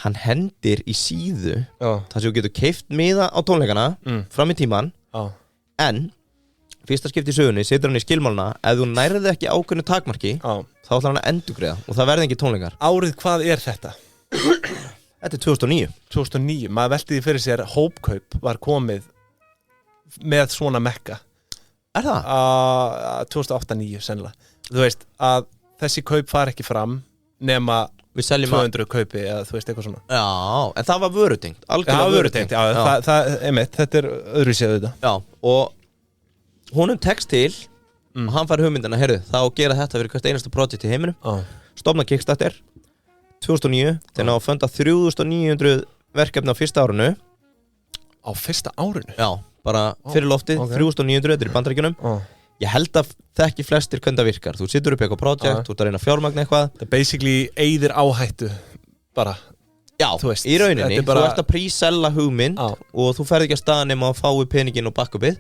Hann hendir í síðu þar sem þú getur keypt miða á tónleikana fram í tíman en fyrsta skipti í sögunni setur hann í skilmáluna ef þú nærði ekki ákveðnu takmarki þá ætlar hann að endurgreiða og það verði ekki tónleikar Árið hvað þetta? Þetta er 2009 Maður velti því fyrir sér Hópkaup var komið með svona mekka Er það? 2008-2009 sennilega Þú veist að þessi kaup far ekki fram nema 200 kaupi eða þú veist eitthvað svona Já, en það var vörutengt Algjörlega vörutengt Þetta er öðruvísið þetta Já, og honum tekst til og hann fær hugmyndina, heyrðu, þá gera þetta fyrir hvert einasta projekt í heiminum stofna Kickstarter 2009 þeir ná að funda 3900 verkefni á fyrsta árinu Á fyrsta árinu? Já, bara fyrir loftið, 3900, þetta er í Bandaríkjunum Ég held að þekki flestir hvernig það virkar Þú situr upp í eitthvað projekt, þú ert að reyna að fjármagna eitthvað Það er basically eyðir áhættu bara Já, veist, í rauninni, þú ert að prísella hugmynd og þú ferð ekki að staða nema að fái peningin og backupið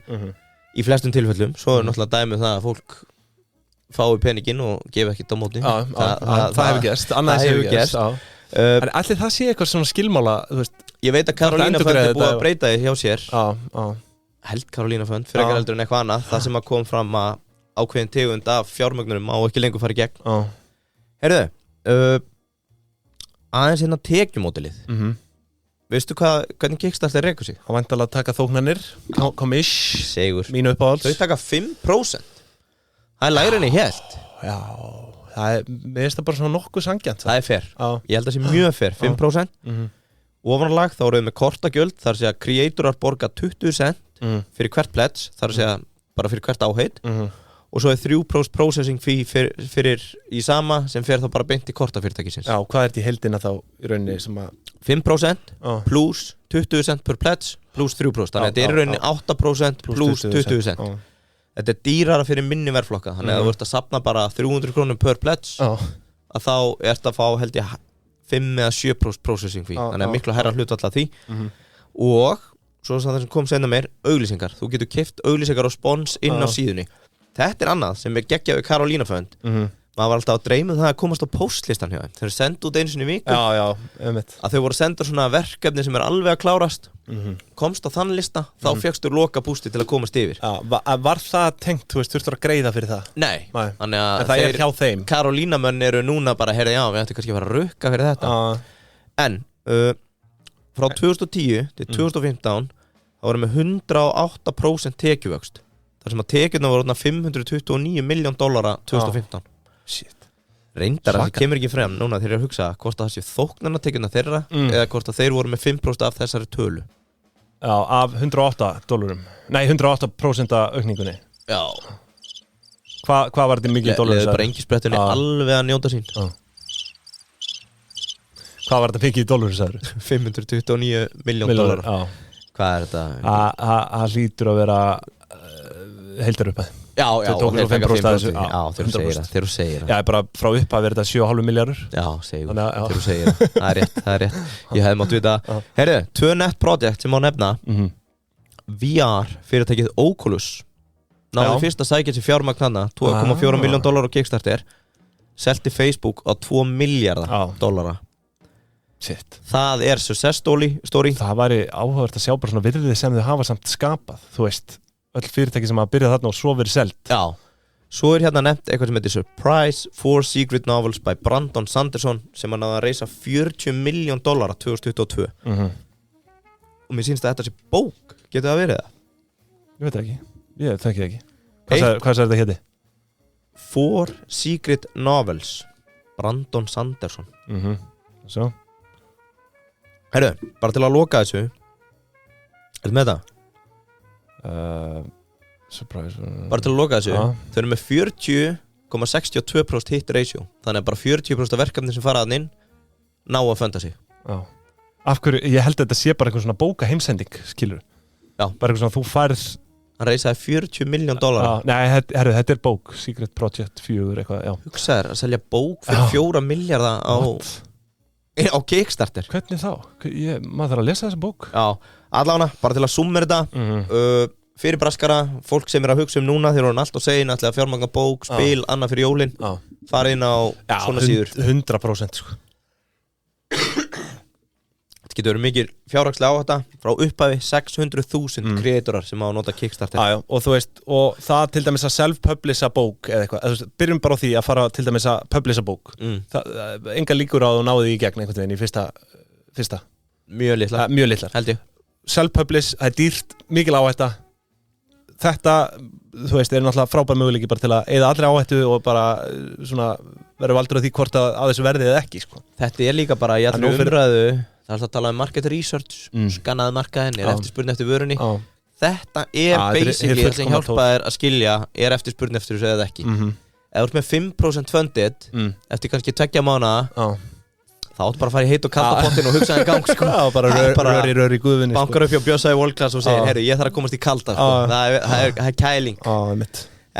Í flestum tilfellum, svo náttúrulega dæmið það að fólk fái peningin og gefi ekkert á móti Það hefur gerst, annars hefur gerst En allir það sé eitthvað svona skilmála Ég veit að Karolína Fönd er búið að breyta þið hjá sér Held Karolína Fönd, frekar heldur en eitthvað annað Það sem að kom fram að ákveðin tegund af fjármögnunum á ekki lengur fara í gegn Heyrðu, aðeins hérna tekjumódelið Veistu hvernig Kickstarter rekur sig? Það væntanlega að taka þóknanir Komish, Sigur mínu uppáhalds Þau taka 5% Það er lægri en ég hélt Já, mér finnst það bara svona nokkuð sanngjarnt Það er fair, ég held að það sé mjög fair 5% Ofanlag þá erum við með kortagjöld þar sé að creatorar borga 20 cent fyrir hvert pledge þar sé að bara fyrir hvert áheit og svo er 3% processing fee fyrir í sama sem fer þá bara beint í kortafyrirtækisins Já, hvað er þetta í heildina þá í rauninni sem að 5% plus 20 cent per pledge plus 3% þannig að þetta er í rauninni 8% plus 20 cent Þetta er dýrara fyrir minni verðflokka þannig að þú ert að safna bara 300 krónum per pledge að þá ert að fá held ég 5 eða 7% processing fee þannig að miklu hærra hlutfall af því og svo það sem kom seinna meir auglýsingar þú getur keypt auglýsingar og spons inn á síðunni Þetta er annað sem geggja við Karolína Fönd maður var alltaf að dreyma það að komast á postlistan hjá þeim þeir eru sendt út einu sinni í viku að þau voru að senda svona verkefni sem er alveg að klárast komst á þann lista þá fékkstu loka bústi til að komast yfir Var það tengt, þú veist, þurftur að greiða fyrir það? Nei, þannig að það er hjá þeim Karolína menn eru núna bara, heyrðu já, við ættum kannski að fara að rukka fyrir þetta En frá 2010 til 2015 þá vorum við 108% tekjuvöxt þar sem að tekjurna voru $529 million 2015 Shit Reyndar að það kemur ekki frem núna þegar ég að hugsa hvort að það sé þóknarna tekjurna þeirra eða hvort að þeir voru með 5% af þessari tölu Já, af $108 Nei, 108% aukningunni Já Hvað var þetta mikið dólarar? Leðu bara engisbrettunni alveg að njóta sín Hvað var þetta mikið dólarar? $529 million Hvað er þetta? Það hlýtur að vera heildar upp að Já, þeir fengar 5% Já, þeir eru segir Já, bara frá upp að vera þetta 7,5 milljarður Já, segur, þeir eru segir það er rétt Ég hefði mátt vita Herðu, 2 net project sem má nefna VR fyrirtækið Oculus náði fyrst að sækja sér fjármagn hana $2,4 million á Kickstarter selti Facebook á $2 miljardar Shit. Það er success story Það væri áhugavert að sjá bara svona virðið sem þau hafa samt skapað þú veist, öll fyrirtæki sem hafa byrjað þarna og svo verið selt Já, svo er hérna nefnt eitthvað sem heitir Surprise 4 Secret Novels by Brandon Sanderson sem hann náði að reisa $40 million 2022 og mér sýnst að þetta sé bók getur það verið það? Ég veit það ekki, ég þekki það ekki Hvað er þetta héti? 4 Secret Novels Brandon Sanderson Svo Herru, bara til að loka þessu Ertu með það? Surprise Bara til að loka þessu Þau eru með 40,62% hit ratio Þannig að bara 40% af verkefni sem fara inn ná að funda sig Af hverju, ég held að þetta sé bara eitthvað svona bóka heimsending skilur Já. Bara eitthvað svona þú færð Hann reisaði $40 million Nei, herru, þetta er bók Secret Project 4 eitthvað, já Hugsaður að selja bók fyrir 4 miljardar á Kickstarter Hvernig þá? Maður þarf að lesa þessa bók Já, allavega, bara til að summa þetta fyrir braskara, fólk sem að hugsa núna þegar hún alltaf segir að fjármagna bók, spil, annað fyrir jólin fara inn á svona síður 100% sko. Þetta getur verið mikil fjárhagslega áhætta frá upphafi 600.000 kreatorar sem á að nota Kickstarter og þú veist, og það til dæmis að self-publisha bók eða eitthvað, byrjum bara á því að fara til dæmis að publisha bók enga líkur á að þú náði í gegn einhvern veginn í fyrsta mjög litlar held ég self-publish, það dýrt, mikil áhætta þetta, þú veist, náttúrulega frábær möguleiki bara til að eyða allri áhættu og bara svona verður valdur á því hvort að þessu verði eða ekki sko. Þetta líka bara í allri umræðu það alltaf að tala market research skannaði markaðin, eftirspurn eftir vörunni þetta basically það sem hjálpaðir að skilja eftirspurn eftir þessu eða ekki ef þú ert með 5% funded eftir kannski 2 mánaða þá áttu bara að fara í heit og kalda pottin og hugsa það í gang sko. bara rör í guðvinni bankar upp hjá Bjössa í World Class og segir herru, ég þarf að komast í kalda sko. það er kæling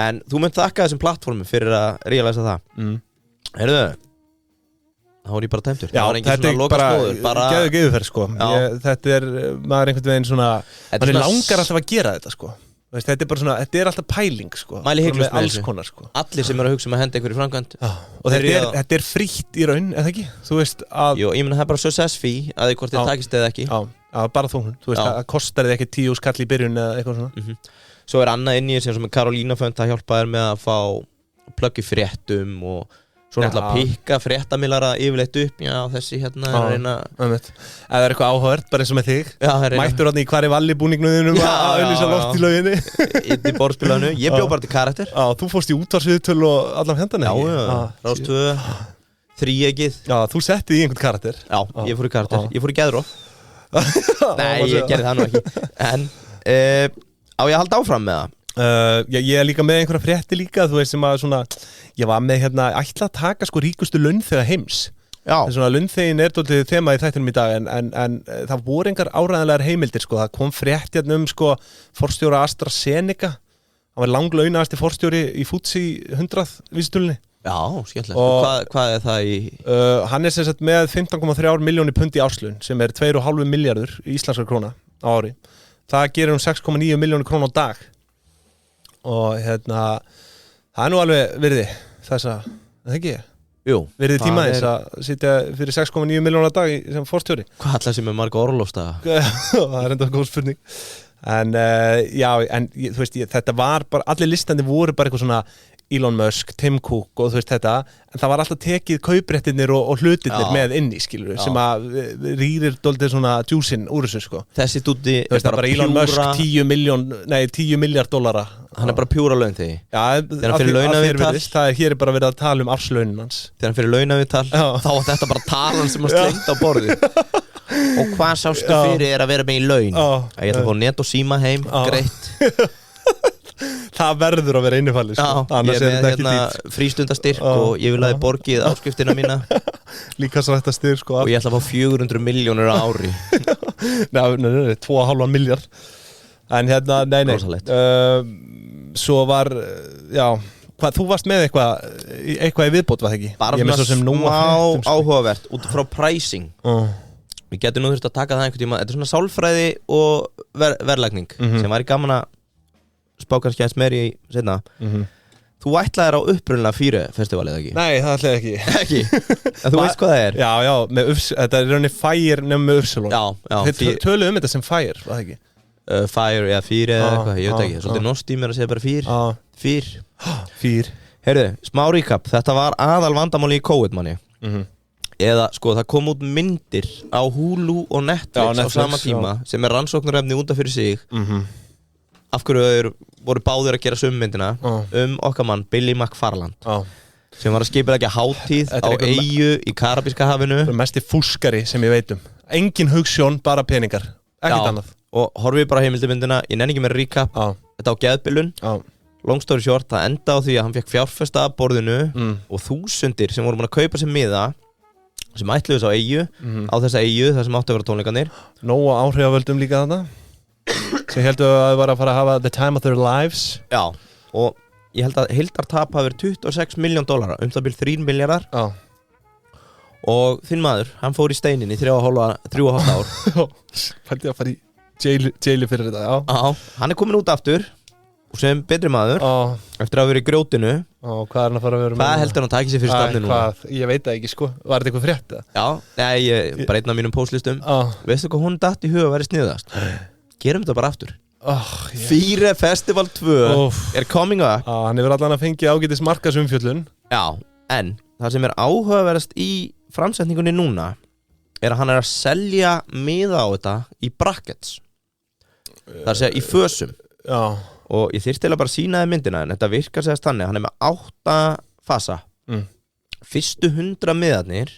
en þú munt þakka þessum plattformum fyrir að realisa það herru þá er ég bara tæmtur já, þetta er bara geðuferð sko. Þetta er, maður einhvern veginn svona mann langar alltaf að gera þetta sko. Veist, þetta er bara svona, þetta er alltaf pæling sko. Mæli hygglust með alls konar sko. Allir sem eru að hugsa að henda einhverju framkvæmd og þetta er frítt í raun, eða ekki? Þú veist að jú, ég meina það er bara success fee að því hvort þið takist eða ekki bara þú veist, það kostar þið ekki 10 skall í byrjun eða eitthvað svona Svo er annað inn í sem Karolína Fönd að hjálpa þér með að fá plugg í fréttum og svo náttúrulega pikka fréttamilara yfirleitt upp þessi hérna reyna ef það er eitthvað áhugavert bara eins og með þig mættur í hvar Valli búningnuðinum að auðlýsa loft í lauginni í borðspilanu, ég bjó bara til karakter þú fórst í útvarsviðtöl og allan hendan Rás 2, 3-egið þú settið í einhvern karakter ég fór í karakter, ég fór í Geðrof nei, ég gerði það nú ekki en á ég að halda áfram með það ég er líka með einhverja frétti líka þú veist sem að svona ég var með hérna ætla að taka sko ríkustu launþega heims svona launþegin er dálítið þema í þættinum í dag en það voru engar áræðanlegar heimildir sko það kom frétt hérna sko forstjóra AstraZeneca hann var langlaunasti forstjóri í FTSE 100 vísitölunni skemmtilegt hvað er það í hann er sem sagt með 15,3 milljónir pund í árslaun sem er 2,5 milljarður íslenskar króna á ári það gerir 6,9 milljónir króna á dag og hérna það er nú alveg virði þess að það ekki virði tíma þess að sitja fyrir 6,9 milljónar dag sem forstjóri hvað ætla sem er marga orlofsdaga það er enda góð spurning en þú veist þetta var bara allir listandi voru bara eitthvað svona Elon Musk, Tim Cook og þú veist þetta en það var alltaf tekið kaupréttirnir og hlutirnir með inni skilur sem að rýrir doldið svona djúsinn úr þessu sko þessi dúti er bara Elon Musk 10 miljard dollara hann er bara pjúra laun þig þegar hann fyrir launaviðtal hér er bara verið að tala arslaunin hans þegar hann fyrir launaviðtal þá var þetta bara talan sem hann slengt á borði og hvað sástu fyrir er að vera með í laun ég ætla að fá net og síma heim greitt það verður að vera innifalli sko. ég er með hérna frístundastyrk og ég vil að þið borgið áskriftina mína líka srættastyrk sko. og ég ætla að fá 400 milljónir á ári nei, 2,5 miljard en hérna, nei svo var þú varst með eitthvað í viðbót, var það ekki? Bara smá áhugavert út frá pricing við getum nú þurft að taka það einhvern tíma þetta er svona sálfræði og verðlagning sem væri gaman að spá kannski aðeins meir í seinna Þú ætlaðir á upprunlega 4 festivalið ekki? Nei, það ætlaði ekki En þú veist hvað það er? Já, þetta er rauninni Fire nefnum með Upsilon Þeir töluðu þetta sem Fire, var það ekki? Fire, eða 4 eða eitthvað, ég veit ekki Svolítið nostím er að segja bara 4 Heyrðu, smá recap Þetta var aðal vandamáli í COVID manni Eða, sko, það kom út myndir á Hulu og Netflix á sama tíma sem er rannsóknarefni út af fyrir sig Af hverju þeir voru báðir að gera myndina okkar mann Billy McFarland sem var að skipuleggja hátíð á eyju í Karabíska hafinu Mesti fúskari sem ég veit Engin hugsjón, bara peningar Ekkert annað Og horfið bara heimildamyndina, ég nenni ekki með recap Þetta á geðbilun Long story short, það enda á því að hann fekk fjárfesta að borðinu og þúsundir sem voru búin að kaupa sér miða sem ætluðu þess á eyju á þessa eyju, það sem áttu að vera tónleikarnir Nóa áhrifavöldum líka þarna sem heldur að það var að fara að hafa the time of their lives Já, og ég held að heildartap hafi verið $26 million það byrð 3 miljardar og þinn maður, hann fór í steinin í 3,5 ár Fældi að fara í jaili fyrir þetta, já. Hann komin út aftur og sem betri maður eftir að vera í grjótinu. Hvað hann að fara að vera með? Hvað heldur hann að taka sér fyrir stafni núna? Ég veit það ekki, sko. Var þetta eitthvað frétt? Já, bara einn af mínum postlistum. Veistu hvað hún datt í huga að vera sniðast? Gerum þetta bara aftur. Fíre Festival 2 er coming up. Hann hefur allan að fengja ágætis markaðsumfjöllun. Já, en það sem er áhugaverðast í framsetningunni núna er að hann er að selja miða á þetta í brackets. Það er að segja í fösum. Já. Og ég þyrst til að bara sýna þið myndina en þetta virkar segast þannig, hann er með 8 fasa. Fyrstu 100 miðarnir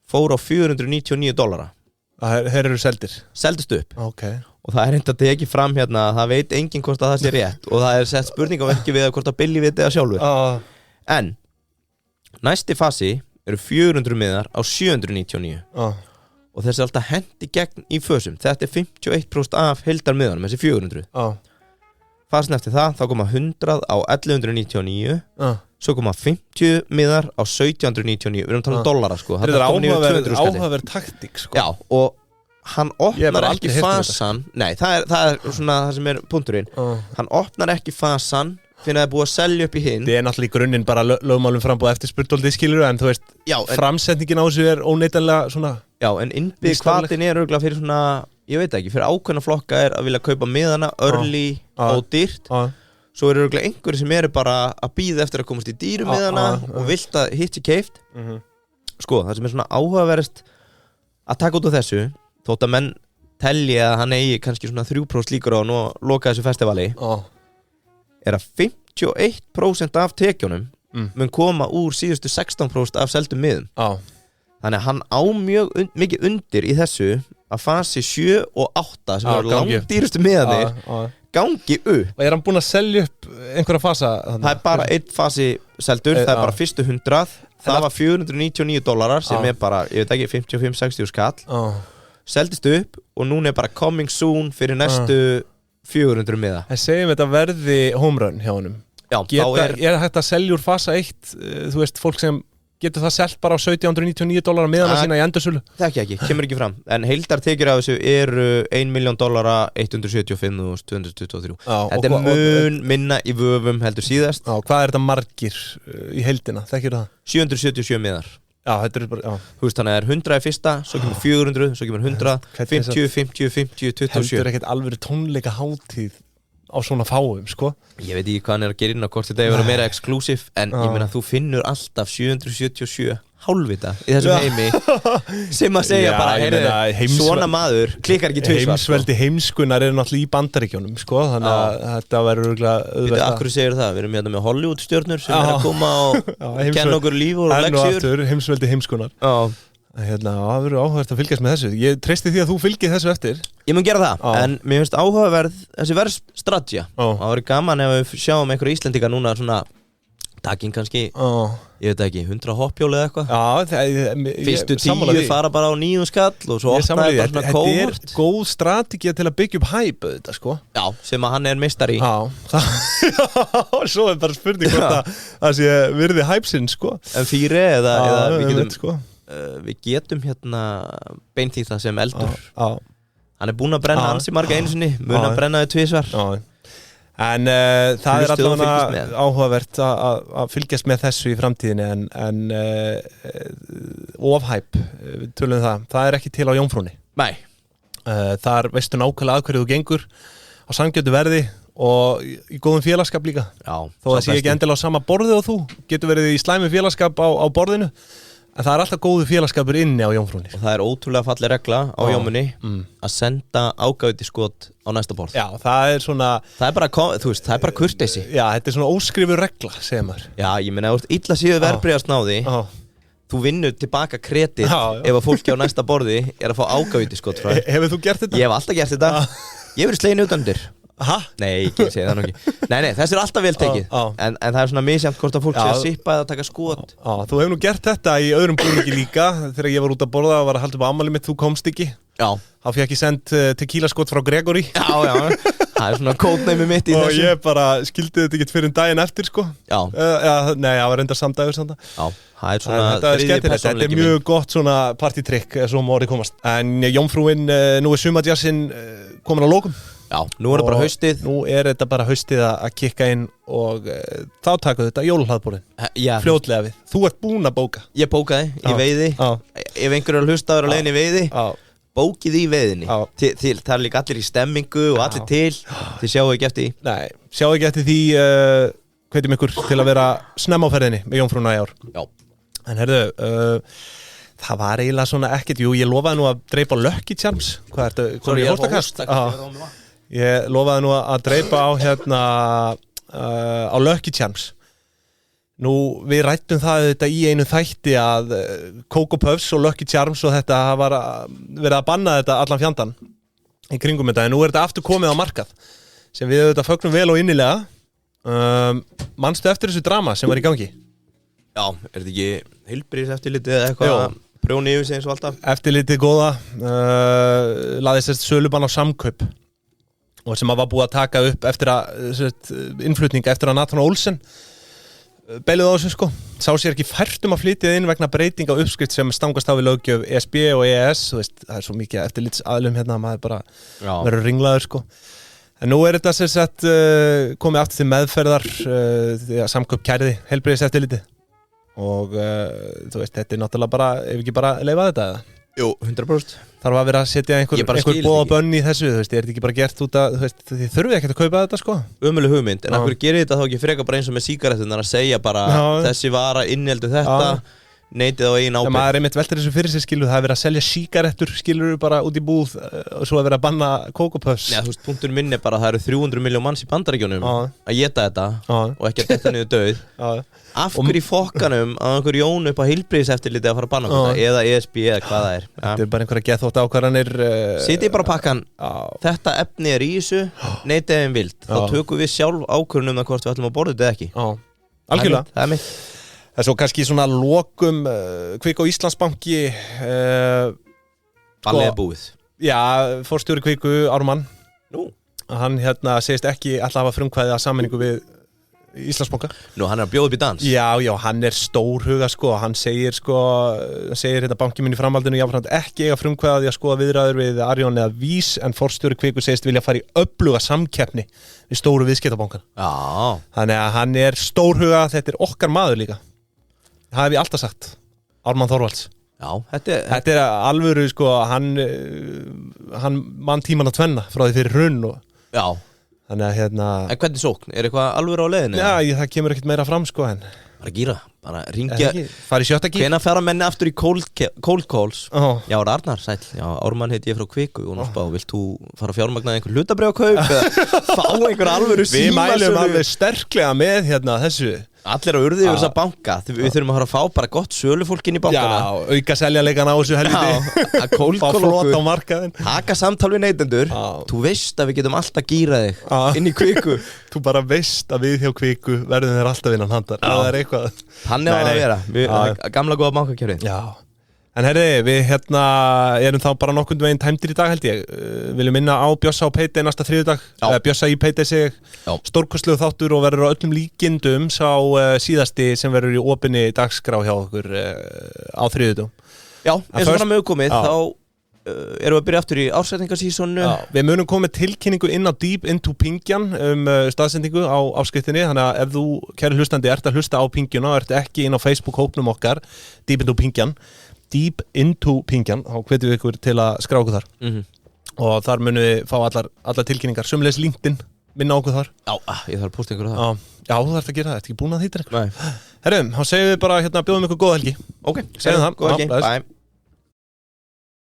fór á $499. Þeir eru seldir? Seldist upp. Okay. Og það er enda tekið fram hérna, það veit enginn hvort að það sé rétt og það er sett spurningamerki við hvort að Billy viti það sjálfur. En næsti fasi eru 400 miðar á $799. Og þessi er alltaf hendi gegn í fösum. Þetta er 51% af heildarmiðanum, þessi 400. Fasin eftir það, þá koma 100 á $1199. Svo koma 50 miðar á $1799. Við erum að tala um dollara, sko. Þetta er áhugaverð taktík, sko. Já, og hann opnar ekki fasan. Nei, það er svona það sem er punkturinn. Hann opnar ekki fasan fyrir að það er búið að selja upp í hinn. Það er náttúrulega í grunninn bara lögmálum frambúð eftir spurtóldi, skilur, en þú veist, framsetningin á þessu er óneitanlega svona. Já, en innbyggð hvatin er örgulega fyrir svona, ég veit ekki, fyrir ákveðna flokka er að vilja kaupa miðana, early og dýrt. Svo eru örgulega einhverjir sem eru bara að bíða eftir að komast í dýru miðana og vilt að hitt sér keift. Sko, það sem er svona áhugaverðast að taka út á þessu, þótt að menn telji að hann eigi kannski svona 3% líkur á að loka þessu festivali. Er að 51% af tekjunum mun koma úr síðustu 16% af seldum miðum. Þannig að hann á mjög mikið undir í þessu að fasi 7 og 8 sem eru langdýrustu miðanir gangi upp. Og er hann búinn að selja upp einhverja fasa? Það er bara einn fasi seldur, það er bara fyrstu 100. Það var $499 sem er bara, ég veit ekki, 55-60 skall. Seldist upp og núna er bara coming soon fyrir næstu 400 miða. Það segjum þetta verði home run hjá honum. Já, er hægt að selja úr fasa 1, þú veist, fólk sem getur það selt bara á $1799 miðana sína í endursölu? Þekki ekki, kemur ekki fram. En heildartekjur af þessu eru $1 million, 175.223. Þetta er mun minna í vöfum heldur síðast. Hvað er þetta margir í heildina? Þekkir það? 777 miðar. Já, þetta er bara, Þú veist, þannig að það er 100 í fyrsta, svo kemur 400, svo kemur 100, 50, 50, 50, 27. Heldur ekkert alveg tónleika hátíð á svona fáum, sko. Ég veit ekki hvað hann er að gera inn á hvort þetta er að vera meira exclusive, en ég meina þú finnur alltaf 777 hálfvita í þessum heimi sem að segja bara, heyrðu, svona maður klikkar ekki tvisvar. Heimsveldi heimskunnar eru náttúrulega í Bandaríkjunum, sko, þannig að þetta verður örugglega auðvitað. Akkur segir það, við erum hérna með Hollywood stjörnur sem er að koma og kenna okkur líf og leksjur. Enn og aftur, heimsveldi heimskunnar. Það verður áhugavert að fylgjast með þessu. Ég treysti því að þú fylgir þessu eftir. Ég mun gera það, en mér finnst áhugaverð þessi verðstrategía. Það verður gaman ef við sjáum einhverja Íslendinga núna svona takin kannski, ég veit ekki, 100 hoppjól eða eitthvað. Fyrstu 10 fara bara á 9 skall og svo opnaði bara svona kóhort. Þetta er góð strategía til að byggja upp hæp þetta, sko. Já, sem að hann er meistari í. Svo er bara spurning hvort að sé virði hæpsinn, sko. En Fíre eða við getum hérna beinþýtt það sem eldur. Hann er búinn að brenna ansi marga einu sinni, mun að brenna þau 2 svar. En það er allavega áhugavert að fylgjast með þessu í framtíðinni, en ofhæp, við tölum það er ekki til á Jómfrúnni. Nei. Þar veistu nákvæmlega að hverju þú gengur á sanngjörnu verði og í góðum félagskap líka. Já, þó að sé ekki endilega á sama borði og þú getur verið í slæmi félagskap á borðinu. En það er alltaf góðu félagskapur inni á Jómfrúnni. Og það er ótrúlega falleg regla á Jómunni að senda ágáðiskot á næsta borð. Já, það er svona... Það er bara, þú veist, það er bara kurteisi. Já, þetta er svona óskrifur regla, segir maður. Já, ég meina, ef þú ert illa síðu verðbréfasnáði, þú vinnur tilbaka kredit ef að fólki á næsta borði er að fá ágáðiskot frá. Hefur þú gert þetta? Ég hef alltaf gert þetta. Ég hef verið slegin utanundir Aha? Nei, ekki segja það nú ekki. Nei, þessi alltaf vel tekið. En það svona misjæmt hvort að fólk sé að sippa eða taka skot. Þú hefur nú gert þetta í öðrum búningi líka. Þegar ég var út að borða og var að halda upp á afmæli mitt, þú komst ekki. Já. Þá fékk ég send tequila skot frá Gregory. Já. Það svona kódnæmi mitt í þessu. Og ég bara skildi þetta ekki fyrir daginn eftir, sko. Já. Nei, það var reyndar samdagur samt að. Já. Það svona þetta er mjög gott svona partytrykk, svo má orðið komast. En jómfrúin, nú sumarjassin komin að lokum. Já, nú er þetta bara haustið. Nú er þetta bara haustið að kikka inn og þá taka þetta jólahlaðborðin. Fljótlega við. Þú ert búin að bóka. Ég bókaði í veiði. Ef einhver er að hlusta á leiðin í veiði, bókið í veiðinni. Það er líka allir í stemmingu og allir til. Þið sjáu ekki eftir því. Nei, sjáu ekki eftir því hvetjum ykkur til að vera snemma á ferðinni með jómfrúna í ár. Já. En herðu, það var eiginlega svona ekkert. Jú, ég lofaði nú að dreipa Lucky Charms. Hvað ertu? Sorry, ég er hóst. Ég lofaði nú að dreipa á á Lucky Charms. Nú, við rættum það þetta í einu þætti að Coco Puffs og Lucky Charms og þetta var verið að banna þetta allan fjandann í kringum þetta, en nú er þetta aftur komið á markað sem við þetta fögnum vel og innilega. Manstu eftir þessu drama sem var í gangi? Já, er þetta ekki heilbrigðiseftirlitið eða eitthvað? Prjóni yfir sig eins og alltaf? Eftirlitið góða, laðist þessi sölubann á Samkaup og sem var búið að taka upp eftir innflutning eftir að Nathan Olsen beilið á þessu, sko. Sá sér ekki fært að flytja inn vegna breyting á uppskrift sem stangast á við löggjöf ESB og EES. Þú veist, það er svo mikið eftirlitsaðlum hérna að maður bara verður ringlaður, sko. En nú er þetta sem sagt komið aftur til meðferðar því að Samkaup kærði heilbrigðiseftirlitið og þú veist, þetta er náttúrulega bara, ef ekki bara leyfa þetta eða? Jú, 100%. Þarf að vera að setja einhver boð á bönn í þessu, þú veist, er þetta ekki bara gert út að, þú veist, þið þurfið ekkert að kaupa þetta, sko? Ömurleg hugmynd, en af hverju gerir þetta þá ekki frekar bara eins og með sígarettunar að segja bara þessi vara inniheldur þetta, neitið á eigin ábyrgð. Maður er einmitt veltir þessu fyrir sig, skilur, það er verið að selja sígarettur, skilur, bara út í búð og svo er verið að banna Coco Puffs. Já, þú veist, punktur minn er bara að það eru 300 miljón manns í Bandaríkjunum að éta þetta og ekki að detta niður dauð. Af hverju í fokkanum að einhver Jón upp á heilbrigðiseftirlitið að fara að banna þetta eða ESB eða hvað það er. Þetta er bara einhverja geðþótt ákvarðanir. Sitið bara á pakkan, þetta efni er í þessu, neitið en vild. Þá tökum við sjálf ákvörðun það hvort við ætlum að borða þetta ekki. Algjörlega. Það er mitt. En svo kannski svona lokum Kvik og Íslandsbanki Ballið er búið. Já, forstjóri Kviku, Ármann. Nú. Hann segist ekki alltaf að hafa frumkvæðið að sammenningu við Íslandsbanka. Nú, hann er að bjóða upp í dans. Já, hann er stórhuga, sko. Hann segir hérna banki minn í framhaldinu jáfnframt ekki eiga frumkvæðið að skoða viðræður við Arjón eða Vís, en forstjóri Kviku segist vilja fara í öfluga samkeppni við stóru viðskiptabankan. Já. Þannig að hann er stórhuga, þetta er okkar maður líka. Það hef ég alltaf sagt. Ármann Þorvalds. Já, þetta er alvöru, sko, hann mann tíman að tvenna frá því fyrir hrun og já. Þannig að hérna. En hvernig sókn? Er eitthvað alvöru á leiðinu? Já, það kemur ekkert meira fram, sko, en bara gíra, bara ringja. Fara í sjötta gír. Hvenær fara menni aftur í cold calls? Já, Arnar, sæll. Já, Ármann heiti ég frá Kviku og náttúrulega, vilt þú fara að fjármagna einhver hlutabréfakaup eða fá einhver alvöru síma? Við mælum alveg sterklega með hérna þessu. Allir á urði yfir þessa banka. Við þurfum að fara að fá bara gott sölufólk inn í bankana. Já, auka seljanleikan á þessu helviti. Já, að cold call flota á markaðinn. Taka samtal við neytendur. Þú veist að við getum alltaf gýrað þig inn í Kviku. Þú bara veist að við hjá Kviku verðum þeir alltaf innan handar. Það er eitthvað. Hann er að vera. Gamla góða bankakjörið. Já. En herri, við erum þá bara nokkund veginn tæmdir í dag, held ég. Viljum minna á Bjössa á Payday næsta þriðjudag. Bjössa í Payday sig stórkostlegu þáttur og verður á öllum líkindum sá síðasti sem verður í opinni dagskrá hjá okkur á þriðjudagum. Já, eins og fram auðkomið, þá erum við að byrja aftur í ársætningarsísonu. Við munum koma með tilkynningu inn á Deep Into Pingjan staðsendingu á áskriftinni. Þannig að ef þú, kæri hlustandi, ert að hlusta á Pingjuna og ert ekki inn á Facebook-hópnum okkar, Deep Into Pingjan, þá hvetjum við ykkur til að skrá okkur þar. Og þar munum við fá allar tilkynningar. Sömulegis LinkedIn, minna okkur þar. Já, ég þarf að posta ykkur það. Já, þú þarfst að gera það, ert ekki búin að þýta ykkur? Nei. Herrum, þá segjum við bara bjóðum ykkur góða helgi. Ok, segjum það. Góða helgi, bye.